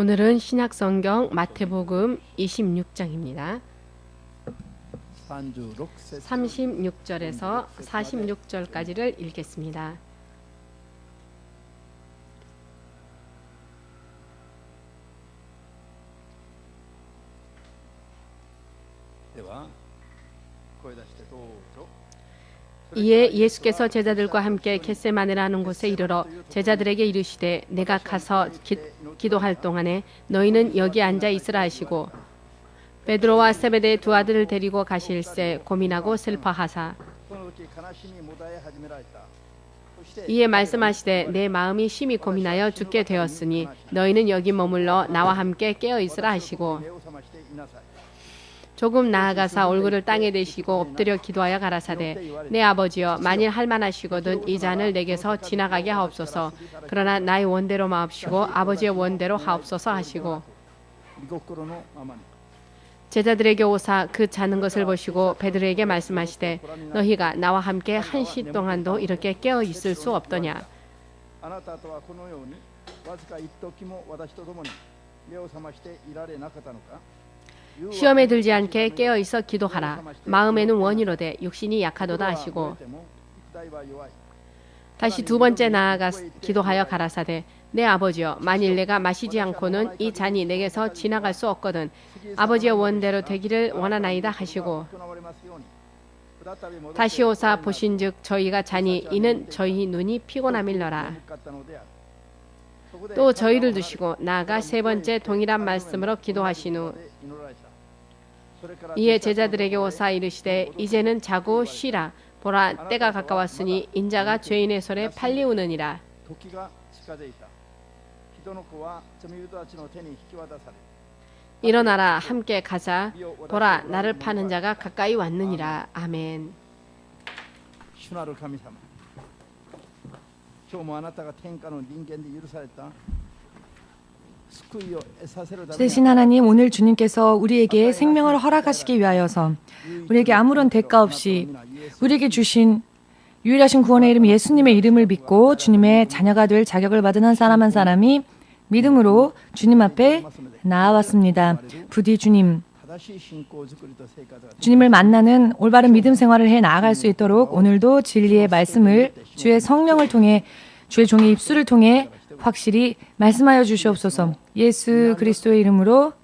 오늘은 신약성경 마태복음 26장입니다. 36절에서 46절까지를 읽겠습니다. 이에 예수께서 제자들과 함께 겟세마네라는 곳에 이르러 제자들에게 이르시되 내가 가서 기도할 동안에 너희는 여기 앉아 있으라 하시고 베드로와 세베대의 두 아들을 데리고 가실새 고민하고 슬퍼하사 이에 말씀하시되 내 마음이 심히 고민하여 죽게 되었으니 너희는 여기 머물러 나와 함께 깨어 있으라 하시고 조금 나아가사 얼굴을 땅에 대시고 엎드려 기도하여 가라사대 내 아버지여 만일 할만하시거든 이 잔을 내게서 지나가게 하옵소서. 그러나 나의 원대로 마옵시고 아버지의 원대로 하옵소서 하시고 제자들에게 오사 그 자는 것을 보시고 베드로에게 말씀하시되 너희가 나와 함께 한 시 동안도 이렇게 깨어 있을 수 없더냐. 시험에 들지 않게 깨어 있어 기도하라. 마음에는 원이로되 육신이 약하도다 하시고 다시 두 번째 나아가 기도하여 가라사대 내 아버지여 만일 내가 마시지 않고는 이 잔이 내게서 지나갈 수 없거든 아버지의 원대로 되기를 원하나이다 하시고 다시 오사 보신즉 저희가 자니 이는 저희 눈이 피곤함일러라. 또 저희를 두시고 나아가 세 번째 동일한 말씀으로 기도하신 후 이에 제자들에게 오사 이르시되 이제는 자고 쉬라. 보라 때가 가까웠으니 인자가 죄인의 손에 팔리우느니라. 일어나라 함께 가자. 보라 나를 파는 자가 가까이 왔느니라. 아멘. 今日もあなたが天下の人間で許された 대신 하나님 오늘 주님께서 우리에게 생명을 허락하시기 위하여서 우리에게 아무런 대가 없이 우리에게 주신 유일하신 구원의 이름 예수님의 이름을 믿고 주님의 자녀가 될 자격을 받은 한 사람 한 사람이 믿음으로 주님 앞에 나아왔습니다. 부디 주님을 만나는 올바른 믿음 생활을 해 나아갈 수 있도록 오늘도 진리의 말씀을 주의 성령을 통해 주의 종의 입술을 통해 확실히 말씀하여 주시옵소서. 예수 그리스도의 이름으로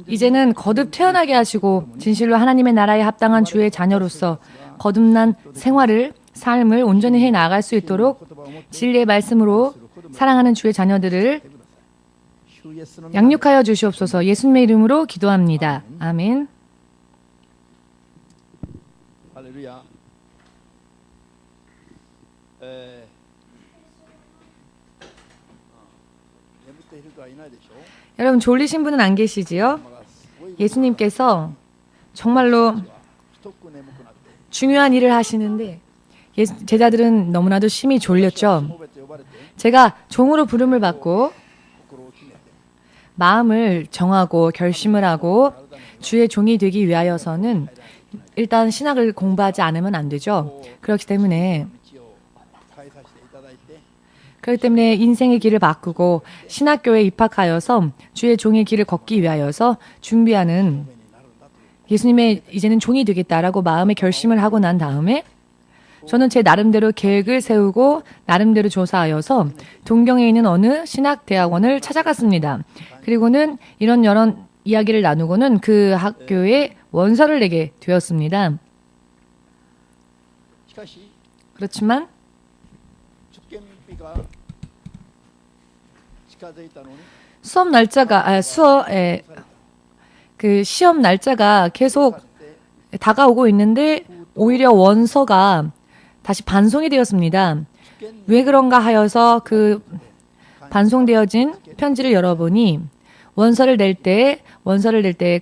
이제는 거듭 태어나게 하시고 진실로 하나님의 나라에 합당한 주의 자녀로서 거듭난 삶을 온전히 해 나갈 수 있도록 진리의 말씀으로 사랑하는 주의 자녀들을 양육하여 주시옵소서. 예수님의 이름으로 기도합니다. 아멘. 할렐루야. 여러분 졸리신 분은 안 계시지요? 예수님께서 정말로 중요한 일을 하시는데 제자들은 너무나도 심히 졸렸죠. 제가 종으로 부름을 받고 마음을 정하고 결심을 하고 주의 종이 되기 위하여서는 일단 신학을 공부하지 않으면 안 되죠. 그렇기 때문에 인생의 길을 바꾸고 신학교에 입학하여서 주의 종의 길을 걷기 위하여서 준비하는 예수님의 이제는 종이 되겠다라고 마음의 결심을 하고 난 다음에 저는 제 나름대로 계획을 세우고 나름대로 조사하여서 동경에 있는 어느 신학대학원을 찾아갔습니다. 그리고는 이런 이야기를 나누고는 그 학교에 원서를 내게 되었습니다. 그렇지만 시험 날짜가 계속 다가오고 있는데 오히려 원서가 다시 반송이 되었습니다. 왜 그런가 하여서 그 반송되어진 편지를 열어보니 원서를 낼 때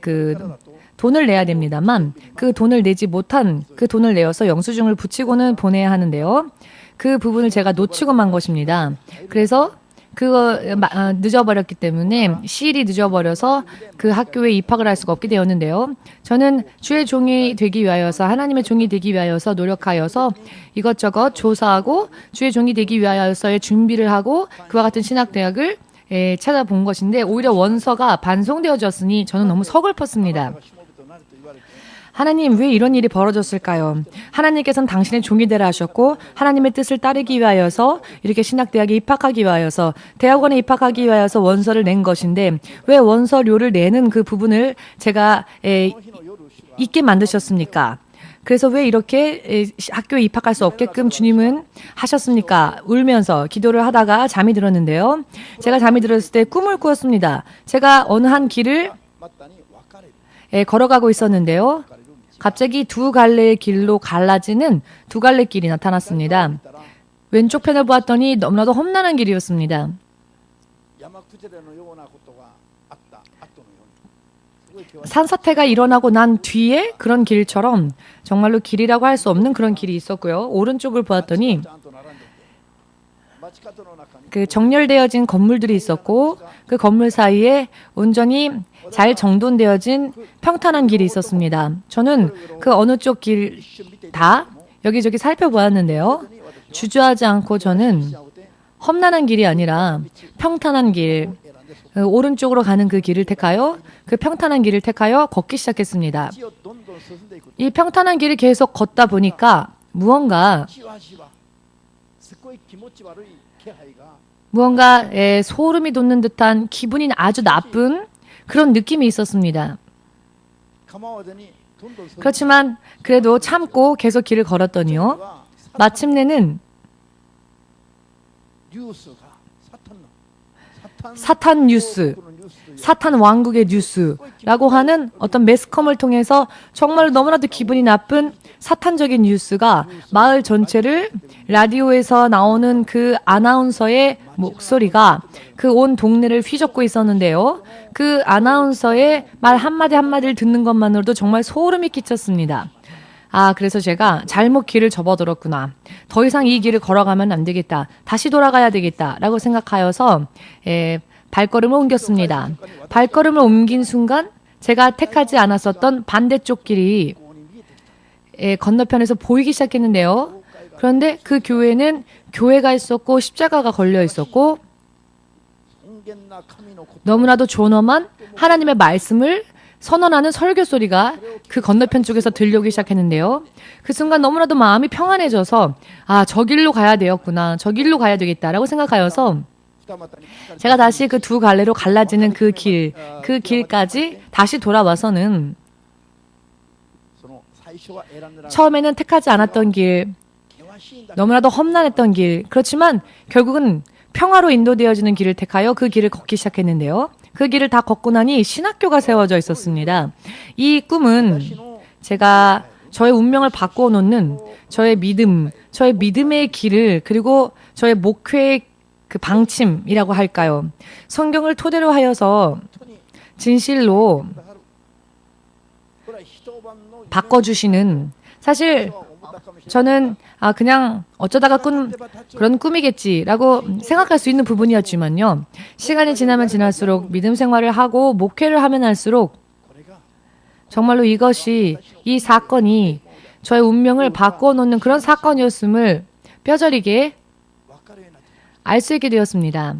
그 돈을 내야 됩니다만 그 돈을 내지 못한 그 돈을 내어서 영수증을 붙이고는 보내야 하는데요. 그 부분을 제가 놓치고 만 것입니다. 그래서 그거 늦어버렸기 때문에 시일이 늦어버려서 그 학교에 입학을 할 수가 없게 되었는데요. 저는 주의 종이 되기 위하여서 하나님의 종이 되기 위하여서 노력하여서 이것저것 조사하고 주의 종이 되기 위하여서의 준비를 하고 그와 같은 신학대학을 찾아본 것인데 오히려 원서가 반송되어졌으니 저는 너무 서글펐습니다. しもべとなると言われて 하나님 왜 이런 일이 벌어졌을까요? 하나님께서는 당신의 종이 되라 하셨고 하나님의 뜻을 따르기 위하여서 이렇게 신학대학에 입학하기 위하여서 대학원에 입학하기 위하여서 원서를 낸 것인데 왜 원서료를 내는 그 부분을 제가 その日の夜主が 잊게 만드셨습니까? 그래서 왜 이렇게 학교에 입학할 수 없게끔 주님은 하셨습니까? 울면서 기도를 하다가 잠이 들었는데요. 제가 잠이 들었을 때 꿈을 꾸었습니다. 제가 어느 한 길을 まったに分かれる 걸어가고 있었는데요. 分かれる道 갑자기 두 갈래의 길로 갈라지는 두 갈래 길이 나타났습니다. たら 왼쪽 편을 보았더니 너무나도 험난한 길이었습니다. 山崩れのようなことがあった後のようにすごい険しい 산사태가 일어나고 난 뒤에 그런 길처럼 정말로 길이라고 할 수 없는 그런 길이 있었고요. 오른쪽을 보았더니 ちゃんと並んでて街角の中に 그 정렬되어진 건물들이 있었고 그 건물 사이에 온전히 잘 정돈되어진 평탄한 길이 있었습니다. 저는 그 어느 쪽 길 다 여기저기 살펴보았는데요. 주저하지 않고 저는 험난한 길이 아니라 평탄한 길, 오른쪽으로 가는 그 길을 택하여 그 평탄한 길을 택하여 걷기 시작했습니다. 道をどんどん進んでいく 이 평탄한 길을 계속 걷다 보니까 무언가 じわじわすごい気持ち悪い気配が 소름이 돋는 듯한 기분이 아주 나쁜 그런 느낌이 있었습니다. 構わずにどんどん進んで 그렇지만 그래도 참고 계속 길을 걸었더니요. は 마침내는 ニュースがサタンの 사탄 뉴스, このニュースという 사탄 왕국의 뉴스라고 하는 어떤 매스컴을 통해서 정말 너무나도 기분이 나쁜 사탄적인 뉴스가 마을 전체를 라디오에서 나오는 그 아나운서의 목소리가 그 온 동네를 휘젓고 있었는데요. 그 아나운서의 말 한마디 한마디를 듣는 것만으로도 정말 소름이 끼쳤습니다. 아, 그래서 제가 잘못 길을 접어들었구나. 더 이상 이 길을 걸어가면 안 되겠다. 다시 돌아가야 되겠다라고 생각하여서 발걸음을 옮겼습니다. 발걸음을 옮긴 순간 제가 택하지 않았었던 반대쪽 길이 ここに見えてきた 건너편에서 보이기 시작했는데요. 그런데 그 교회는 교회가 있었고 십자가가 걸려 있었고 尊厳な神の言葉 너무나도 존엄한 하나님의 말씀을 선언하는 설교 소리가 그 건너편 쪽에서 들려오기 시작했는데요. 그 순간 너무나도 마음이 평안해져서 아, 저 길로 가야 되었구나. 저 길로 가야 되겠다라고 생각하여서 二股に分かれて 제가 다시 그 두 갈래로 갈라지는 그 길까지 다시 돌아와서는 その最初は選んでなかった 처음에는 택하지 않았던 길, 険しいんだ 너무나도 험난했던 길, 그렇지만 결국은 평화로 인도되어지는 길을 택하여 그 길을 걷기 시작했는데요. 그 길을 다 걷고 나니 신학교가 세워져 있었습니다. 이 꿈은 私の 제가 저의 운명을 바꾸어 놓는 저의 믿음, 저의 믿음의 길을 그리고 저의 목회의 그 방침이라고 할까요? 성경을 토대로 하여서 本当に 진실로 だからこれは一晩の 바꿔주시는 사실 夢とは思ったかもしれない 저는 그냥 어쩌다가 꾼 그런 꿈이겠지라고 생각할 수 있는 부분이었지만요. 시간이 지나면 지날수록 믿음 생활을 하고 목회를 하면 할수록 これが 정말로 이것이 이 사건이 저의 운명을 바꾸어 놓는 그런 사건이었음을 뼈저리게 分かるようになって 알 수 있게 되었습니다.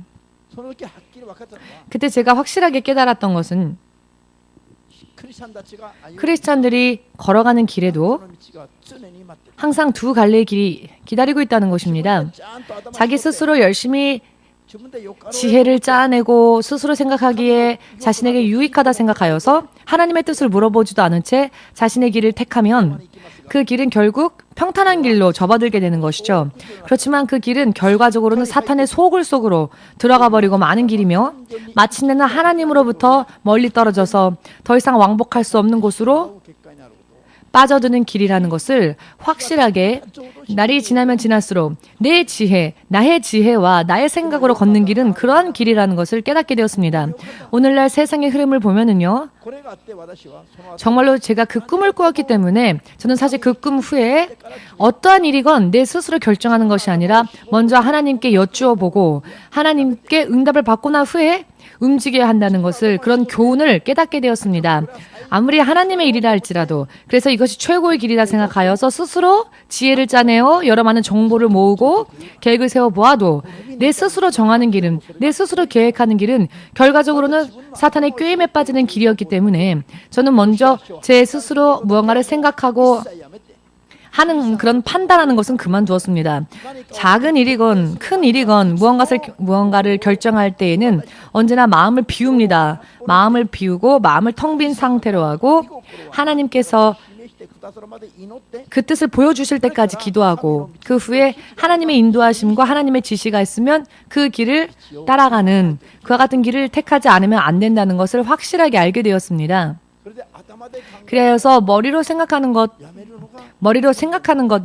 その時はっきり分かったのは 그때 제가 확실하게 깨달았던 것은 クリスチャンたちが歩む 크리스찬들이 걸어가는 そ 길에도 の道が常に待ってる 항상 두 갈래의 길이 기다리고 있다는 것입니다. ちゃんと頭に 자기 스스로 열심히 自分でよかろう 지혜를 짜내고 스스로 생각하기에 자신에게 유익하다 생각하여서 하나님의 뜻을 물어보지도 않은 채 자신의 길을 택하면 그 길은 결국 평탄한 길로 접어들게 되는 것이죠. 그렇지만 그 길은 결과적으로는 사탄의 소굴 속으로 들어가 버리고 마는 길이며 마침내는 하나님으로부터 멀리 떨어져서 더 이상 왕복할 수 없는 곳으로 結果になることを 빠져드는 길이라는 것을 확실하게 날이 지나면 지날수록 내 지혜, 나의 지혜와 나의 생각으로 걷는 길은 그러한 길이라는 것을 깨닫게 되었습니다. 오늘날 세상의 흐름을 보면은요, これがあって私はその後 정말로 제가 그 꿈을 꾸었기 때문에 저는 사실 그 꿈 후에 어떠한 일이건 내 스스로 결정하는 것이 아니라 먼저 하나님께 여쭈어 보고 하나님께 응답을 받고 난 후에 움직여야 한다는 것을 그런 교훈을 깨닫게 되었습니다. 아무리 하나님의 일이라 할지라도 그래서 이것 이것이 최고의 길이다 생각하여서 스스로 지혜를 짜내어 여러 많은 정보를 모으고 계획을 세워보아도 내 스스로 정하는 길은, 내 스스로 계획하는 길은 결과적으로는 사탄의 꾀임에 빠지는 길이었기 때문에 저는 먼저 제 스스로 무언가를 생각하고 하는 그런 판단하는 것은 그만두었습니다. 작은 일이건 큰 일이건 무언가를 결정할 때에는 언제나 마음을 비웁니다. 마음을 비우고 마음을 텅 빈 상태로 하고 하나님께서 그 뜻을 보여주실 때까지 기도하고 그 후에 하나님의 인도하심과 하나님의 지시가 있으면 그 길을 따라가는, 그와 같은 길을 택하지 않으면 안 된다는 것을 확실하게 알게 되었습니다. 그래서 머리로 생각하는 것,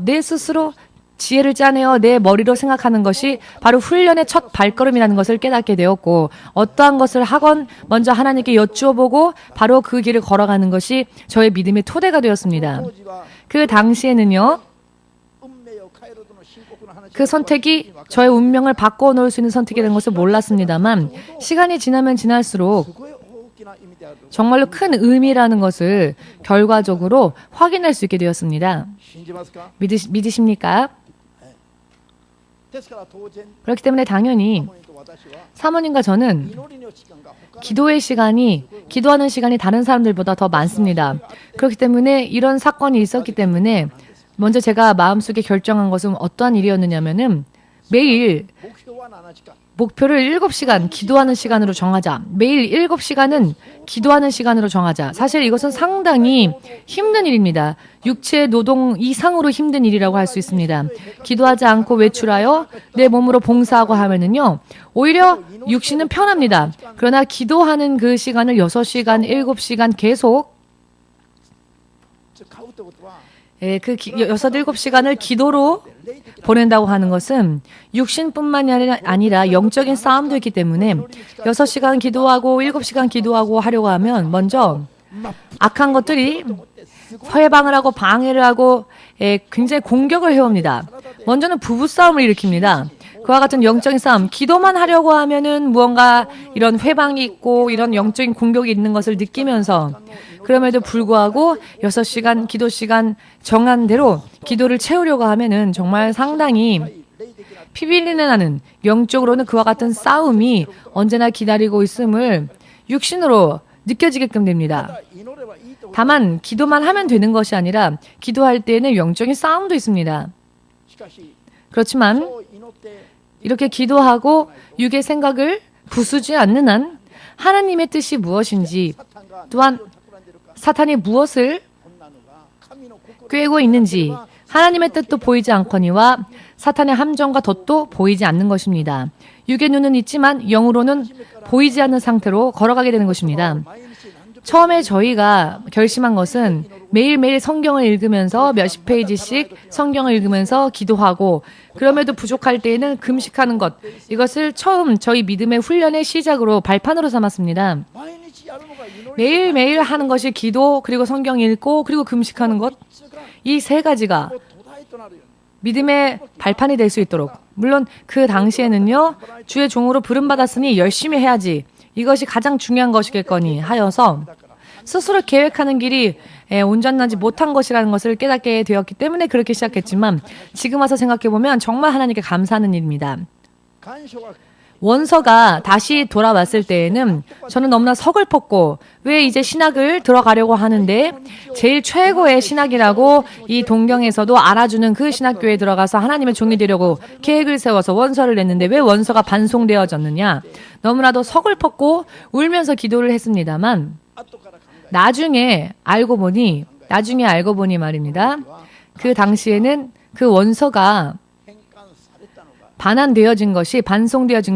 내 스스로 지혜를 짜내어 내 머리로 생각하는 것이 바로 훈련의 첫 발걸음이라는 것을 깨닫게 되었고, 어떠한 것을 하건 먼저 하나님께 여쭈어보고 바로 그 길을 걸어가는 것이 저의 믿음의 토대가 되었습니다. 그 당시에는요, 그 선택이 저의 운명을 바꿔 놓을 수 있는 선택이 된 것을 몰랐습니다만, 시간이 지나면 지날수록 정말로 큰 의미라는 것을 결과적으로 확인할 수 있게 되었습니다. 믿으십니까? 그렇기 때문에 당연히 사모님과 저는 기도하는 시간이 다른 사람들보다 더 많습니다. 그렇기 때문에 이런 사건이 있었기 때문에 먼저 제가 마음속에 결정한 것은 어떠한 일이었느냐면은 매일 목표를 7시간 기도하는 시간으로 정하자. 매일 7시간은 기도하는 시간으로 정하자. 사실 이것은 상당히 힘든 일입니다. 육체 노동 이상으로 힘든 일이라고 할 수 있습니다. 기도하지 않고 외출하여 내 몸으로 봉사하고 하면은요, 오히려 육신은 편합니다. 그러나 기도하는 그 시간을 6시간, 7시간 계속 그 6-7시간을 기도로 보낸다고 하는 것은 육신뿐만이 아니라 영적인 싸움도 있기 때문에 6시간 기도하고 7시간 기도하고 하려고 하면 먼저 악한 것들이 회방을 하고 방해를 하고 굉장히 공격을 해옵니다. 먼저는 부부싸움을 일으킵니다. 그와 같은 영적인 싸움, 기도만 하려고 하면은 무언가 이런 회방이 있고 이런 영적인 공격이 있는 것을 느끼면서 그럼에도 불구하고 6시간 기도 시간 정한 대로 기도를 채우려고 하면은 정말 상당히 피비린내 나는, 영적으로는 그와 같은 싸움이 언제나 기다리고 있음을 육신으로 느껴지게끔 됩니다. 다만 기도만 하면 되는 것이 아니라 기도할 때에는 영적인 싸움도 있습니다. 그렇지만 이렇게 기도하고 육의 생각을 부수지 않는 한 하나님의 뜻이 무엇인지, 또한 사탄이 무엇을 꾀고 있는지 하나님의 뜻도 보이지 않거니와 사탄의 함정과 덫도 보이지 않는 것입니다. 육의 눈은 있지만 영으로는 보이지 않는 상태로 걸어가게 되는 것입니다. 처음에 저희가 결심한 것은 매일매일 성경을 읽으면서 몇십 페이지씩 성경을 읽으면서 기도하고, 그럼에도 부족할 때에는 금식하는 것, 이것을 처음 저희 믿음의 훈련의 시작으로 발판으로 삼았습니다. 매일매일 하는 것이 기도, 그리고 성경 읽고, 그리고 금식하는 것, 이 세 가지가 믿음의 발판이 될 수 있도록, 물론 그 당시에는요, 주의 종으로 부름받았으니 열심히 해야지, 이것이 가장 중요한 것이겠거니 하여서 스스로 계획하는 길이 온전하지 못한 것이라는 것을 깨닫게 되었기 때문에 그렇게 시작했지만, 지금 와서 생각해보면 정말 하나님께 감사하는 일입니다. 원서가 다시 돌아왔을 때에는 저는 너무나 서글펐고, 왜 이제 신학을 들어가려고 하는데 제일 최고의 신학이라고 이 동경에서도 알아주는 그 신학교에 들어가서 하나님의 종이 되려고 계획을 세워서 원서를 냈는데 왜 원서가 반송되어졌느냐, 너무나도 서글펐고 울면서 기도를 했습니다만, 나중에 알고 보니 말입니다. 그 당시에는 그 원서가 반송되어진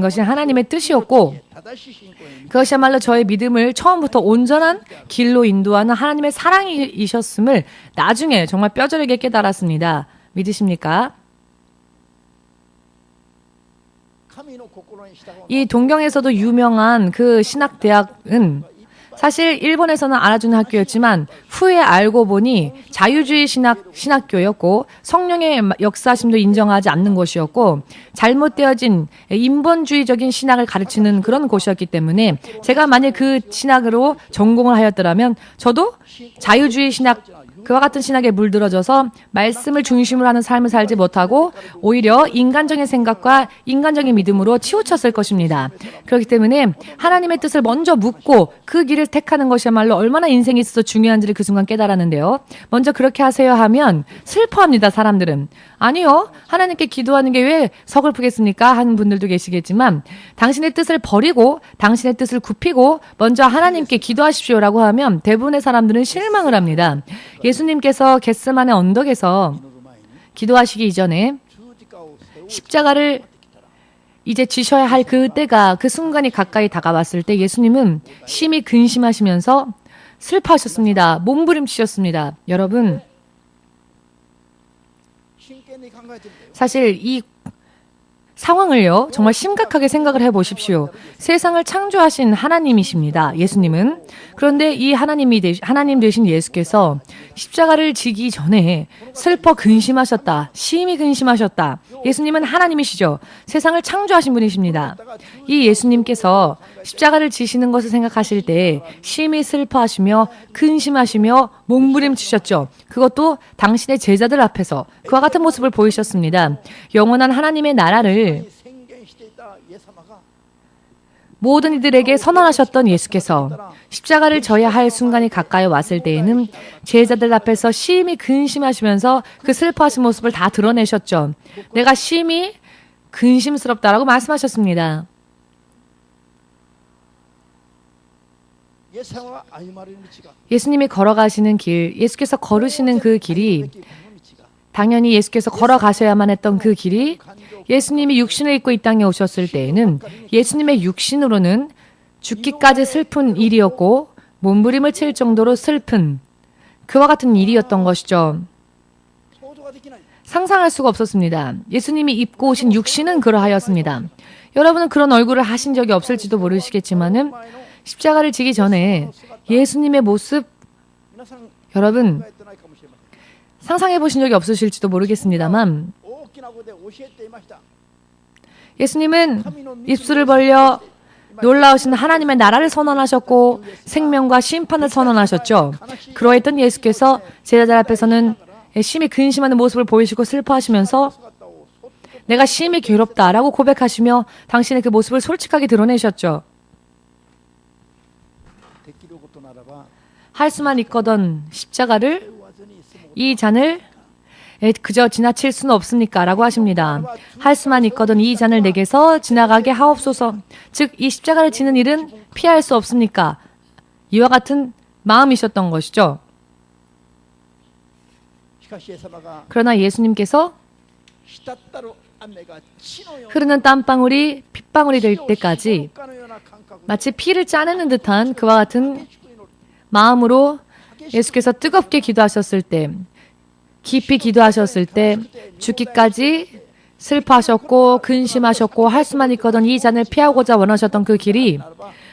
것이 하나님의 뜻이었고, 그것이야말로 저의 믿음을 처음부터 온전한 길로 인도하는 하나님의 사랑이셨음을 나중에 정말 뼈저리게 깨달았습니다. 믿으십니까? 이 동경에서도 유명한 그 신학대학은 사실 일본에서는 알아주는 학교였지만 후에 알고 보니 자유주의 신학교였고 성령의 역사심도 인정하지 않는 곳이었고 잘못되어진 인본주의적인 신학을 가르치는 그런 곳이었기 때문에 제가 만약 그 신학으로 전공을 하였더라면 저도 자유주의 신학 그와 같은 신학에 물들어져서 말씀을 중심으로 하는 삶을 살지 못하고 오히려 인간적인 생각과 인간적인 믿음으로 치우쳤을 것입니다. 그렇기 때문에 하나님의 뜻을 먼저 묻고 그 길을 택하는 것이야말로 얼마나 인생에 있어서 중요한지를 그 순간 깨달았는데요. 먼저 그렇게 하세요 하면 슬퍼합니다, 사람들은. 아니요, 하나님께 기도하는 게 왜 서글프겠습니까? 하는 분들도 계시겠지만 당신의 뜻을 버리고 당신의 뜻을 굽히고 먼저 하나님께 기도하십시오라고 하면 대부분의 사람들은 실망을 합니다. 예수님께서 겟세마네 언덕에서 기도하시기 이전에 십자가를 이제 지셔야 할 그때가 그 순간이 가까이 다가왔을 때 예수님은 심히 근심하시면서 슬퍼하셨습니다. 몸부림치셨습니다. 여러분, 사실 이 상황을요, 정말 심각하게 생각을 해보십시오. 세상을 창조하신 하나님이십니다. 예수님은. 그런데 이 하나님 되신 예수께서 십자가를 지기 전에 슬퍼 근심하셨다. 심히 근심하셨다. 예수님은 하나님이시죠. 세상을 창조하신 분이십니다. 이 예수님께서 십자가를 지시는 것을 생각하실 때 심히 슬퍼하시며 근심하시며 몸부림치셨죠. 그것도 당신의 제자들 앞에서 그와 같은 모습을 보이셨습니다. 영원한 하나님의 나라를 모든 이들에게 선언하셨던 예수께서 십자가를 져야 할 순간이 가까이 왔을 때에는 제자들 앞에서 심히 근심하시면서 그 슬퍼하신 모습을 다 드러내셨죠. 내가 심히 근심스럽다라고 말씀하셨습니다. 예수님이 걸어가시는 길, 예수께서 걸으시는 그 길이 당연히 예수께서 걸어가셔야만 했던 그 길이 예수님이 육신을 입고 이 땅에 오셨을 때에는 예수님의 육신으로는 죽기까지 슬픈 일이었고 몸부림을 칠 정도로 슬픈 그와 같은 일이었던 것이죠. 상상할 수가 없었습니다. 예수님이 입고 오신 육신은 그러하였습니다. 여러분은 그런 얼굴을 하신 적이 없을지도 모르시겠지만은 십자가를 지기 전에 예수님의 모습 여러분 상상해 보신 적이 없으실지도 모르겠습니다만 예수님은 입술을 벌려 놀라우신 하나님의 나라를 선언하셨고 생명과 심판을 선언하셨죠. 그러했던 예수께서 제자들 앞에서는 심히 근심하는 모습을 보이시고 슬퍼하시면서 내가 심히 괴롭다라고 고백하시며 당신의 그 모습을 솔직하게 드러내셨죠. 할 수만 있거든 십자가를 이 잔을 그저 지나칠 수는 없습니까? 라고 하십니다. 할 수만 있거든 이 잔을 내게서 지나가게 하옵소서. 즉 이 십자가를 지는 일은 피할 수 없습니까? 이와 같은 마음이셨던 것이죠. 그러나 예수님께서 흐르는 땀방울이 핏방울이 될 때까지 마치 피를 짜내는 듯한 그와 같은 마음으로 예수께서 뜨겁게 기도하셨을 때 깊이 기도하셨을 때 죽기까지 슬퍼하셨고 근심하셨고 할 수만 있거든 이 잔을 피하고자 원하셨던 그 길이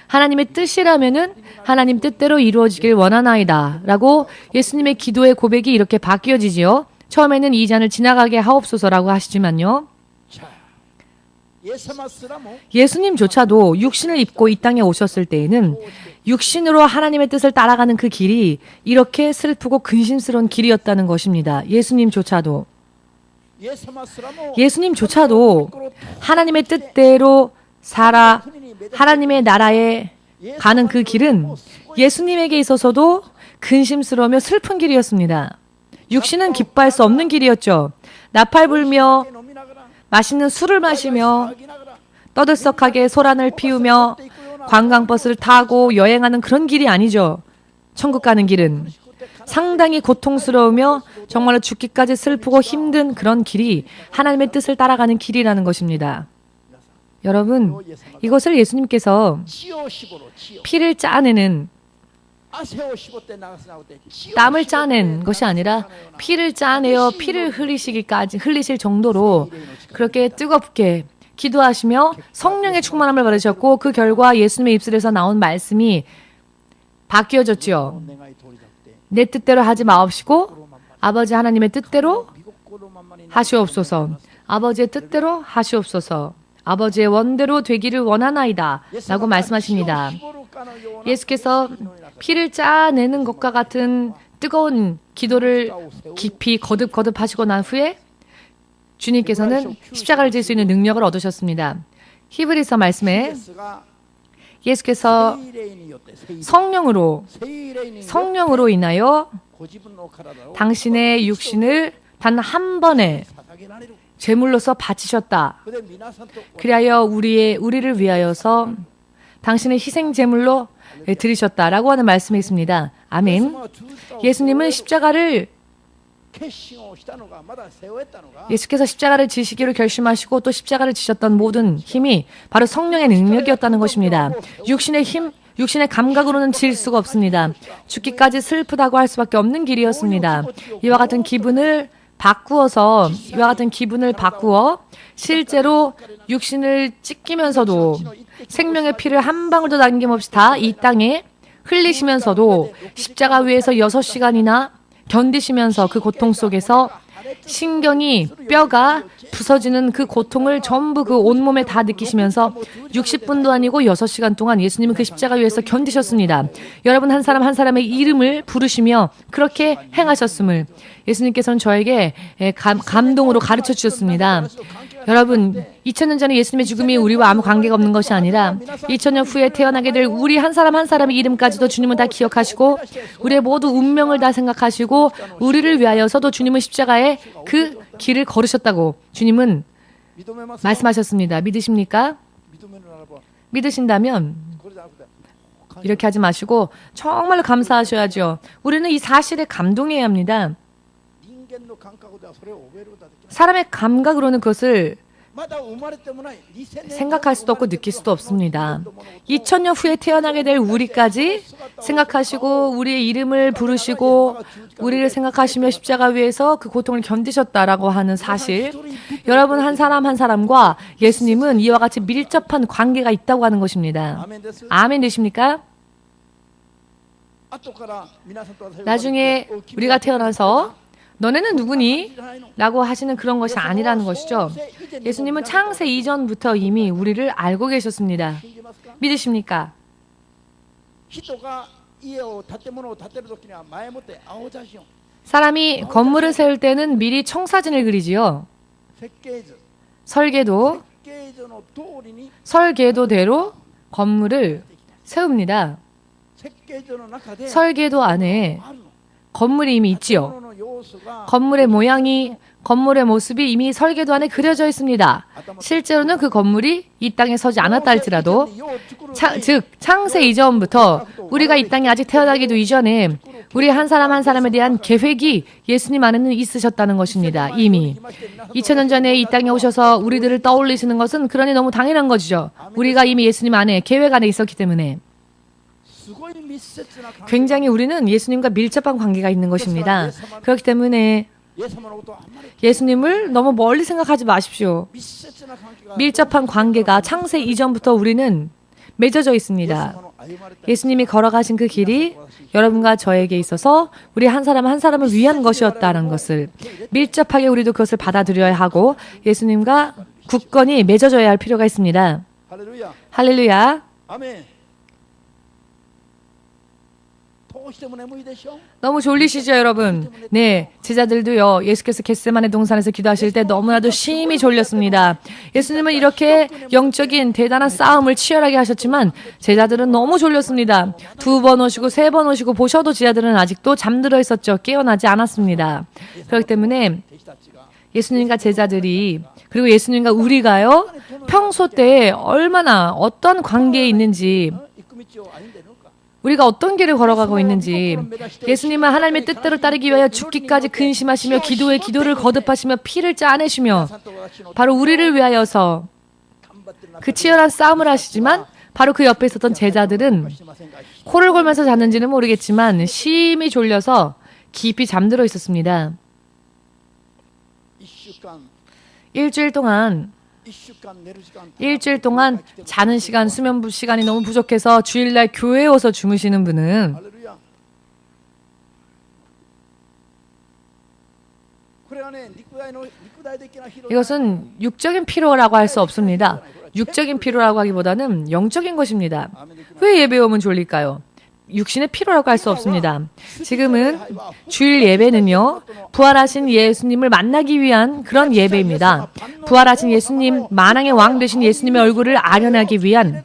하나님의 뜻이라면은 하나님 뜻대로 이루어지길 원하나이다 라고 예수님의 기도의 고백이 이렇게 바뀌어지지요. 처음에는 이 잔을 지나가게 하옵소서라고 하시지만요. 예수님조차도 육신을 입고 이 땅에 오셨을 때에는 육신으로 하나님의 뜻을 따라가는 그 길이 이렇게 슬프고 근심스러운 길이었다는 것입니다. 예수님조차도 하나님의 뜻대로 살아 하나님의 나라에 가는 그 길은 예수님에게 있어서도 근심스러우며 슬픈 길이었습니다. 육신은 기뻐할 수 없는 길이었죠. 나팔 불며 맛있는 술을 마시며 떠들썩하게 소란을 피우며 관광버스를 타고 여행하는 그런 길이 아니죠. 천국 가는 길은 상당히 고통스러우며 정말로 죽기까지 슬프고 힘든 그런 길이 하나님의 뜻을 따라가는 길이라는 것입니다. 여러분, 이것을 예수님께서 피를 짜내는 땀을 짜낸 것이 아니라 피를 짜내어 피를 흘리실 정도로 그렇게 뜨겁게 기도하시며 성령의 충만함을 받으셨고 그 결과 예수님의 입술에서 나온 말씀이 바뀌어졌지요. 내 뜻대로 하지 마옵시고 아버지 하나님의 뜻대로 하시옵소서. 아버지의 뜻대로 하시옵소서. 아버지의 원대로 되기를 원하나이다 라고 말씀하십니다. 예수께서 피를 짜내는 것과 같은 뜨거운 기도를 깊이 거듭 하시고 난 후에 주님께서는 십자가를 질 수 있는 능력을 얻으셨습니다. 히브리서 말씀에 예수께서 성령으로 인하여 당신의 육신을 단 한 번에 제물로서 바치셨다. 그리하여 우리를 위하여서 당신의 희생 제물로 드리셨다라고 하는 말씀이 있습니다. 아멘. 예수님은 예수께서 십자가를 지시기로 결심하시고 또 십자가를 지셨던 모든 힘이 바로 성령의 능력이었다는 것입니다. 육신의 감각으로는 질 수가 없습니다. 죽기까지 슬프다고 할 수밖에 없는 길이었습니다. 이와 같은 기분을 바꾸어 실제로 육신을 찢기면서도 생명의 피를 한 방울도 남김없이 다 이 땅에 흘리시면서도 십자가 위에서 6시간이나 견디시면서 그 고통 속에서 신경이 뼈가 부서지는 그 고통을 전부 그 온몸에 다 느끼시면서 60분도 아니고 6시간 동안 예수님은 그 십자가 위에서 견디셨습니다. 여러분 한 사람 한 사람의 이름을 부르시며 그렇게 행하셨음을 예수님께서는 저에게 감동으로 가르쳐 주셨습니다. 여러분 2000년 전에 예수님의 죽음이 우리와 아무 관계가 없는 것이 아니라 2000년 후에 태어나게 될 우리 한 사람 한 사람의 이름까지도 주님은 다 기억하시고 우리의 모두 운명을 다 생각하시고 우리를 위하여서도 주님은 십자가에 그 길을 걸으셨다고 주님은 말씀하셨습니다. 믿으십니까? 믿으신다면 이렇게 하지 마시고 정말로 감사하셔야죠. 우리는 이 사실에 감동해야 합니다. 사람의 감각으로는 그것을 생각할 수도 없고 느낄 수도 없습니다. 2000년 후에 태어나게 될 우리까지 생각하시고 우리의 이름을 부르시고 우리를 생각하시며 십자가 위에서 그 고통을 견디셨다라고 하는 사실, 여러분 한 사람 한 사람과 예수님은 이와 같이 밀접한 관계가 있다고 하는 것입니다. 아멘 되십니까? 나중에 우리가 태어나서 너네는 누구니? 라고 하시는 그런 것이 아니라는 것이죠. 예수님은 창세 이전부터 이미 우리를 알고 계셨습니다. 믿으십니까? 사람이 건물을 세울 때는 미리 청사진을 그리지요. 설계도대로 건물을 세웁니다. 설계도 안에 건물이 이미 있지요. 건물의 모양이, 건물의 모습이 이미 설계도 안에 그려져 있습니다. 실제로는 그 건물이 이 땅에 서지 않았다 할지라도 즉 창세 이전부터 우리가 이 땅에 아직 태어나기도 이전에 우리 한 사람 한 사람에 대한 계획이 예수님 안에는 있으셨다는 것입니다. 이미 2000년 전에 이 땅에 오셔서 우리들을 떠올리시는 것은 그러니 너무 당연한 것이죠. 우리가 이미 예수님 안에 계획 안에 있었기 때문에 굉장히 우리는 예수님과 밀접한 관계가 있는 것입니다. 그렇기 때문에 예수님을 너무 멀리 생각하지 마십시오. 밀접한 관계가 창세 이전부터 우리는 맺어져 있습니다. 예수님이 걸어가신 그 길이 여러분과 저에게 있어서 우리 한 사람 한 사람을 위한 것이었다는 것을 밀접하게 우리도 그것을 받아들여야 하고 예수님과 굳건히 맺어져야 할 필요가 있습니다. 할렐루야. 너무 졸리시죠, 여러분? 네, 제자들도요. 예수께서 겟세마네 동산에서 기도하실 때 너무나도 심히 졸렸습니다. 예수님은 이렇게 영적인 대단한 싸움을 치열하게 하셨지만 제자들은 너무 졸렸습니다. 2번 오시고 3번 오시고 보셔도 제자들은 아직도 잠들어 있었죠. 깨어나지 않았습니다. 그렇기 때문에 예수님과 제자들이 그리고 예수님과 우리가요. 평소 때 얼마나 어떤 관계에 있는지 우리가 어떤 길을 걸어가고 있는지 예수님은 하나님의 뜻대로 따르기 위하여 죽기까지 근심하시며 기도에 기도를 거듭하시며 피를 짜내시며 바로 우리를 위하여서 그 치열한 싸움을 하시지만 바로 그 옆에 있었던 제자들은 코를 골면서 잤는지는 모르겠지만 심히 졸려서 깊이 잠들어 있었습니다. 일주일 동안 자는 시간, 수면 시간이 너무 부족해서 주일날 교회에 와서 주무시는 분은 이것은 육적인 피로라고 할 수 없습니다. 육적인 피로라고 하기보다는 영적인 것입니다. 왜 예배 오면 졸릴까요? 육신의 피로라고 할 수 없습니다. 지금은 주일 예배는요, 부활하신 예수님을 만나기 위한 그런 예배입니다. 부활하신 예수님, 만왕의 왕 되신 예수님의 얼굴을 아련하기 위한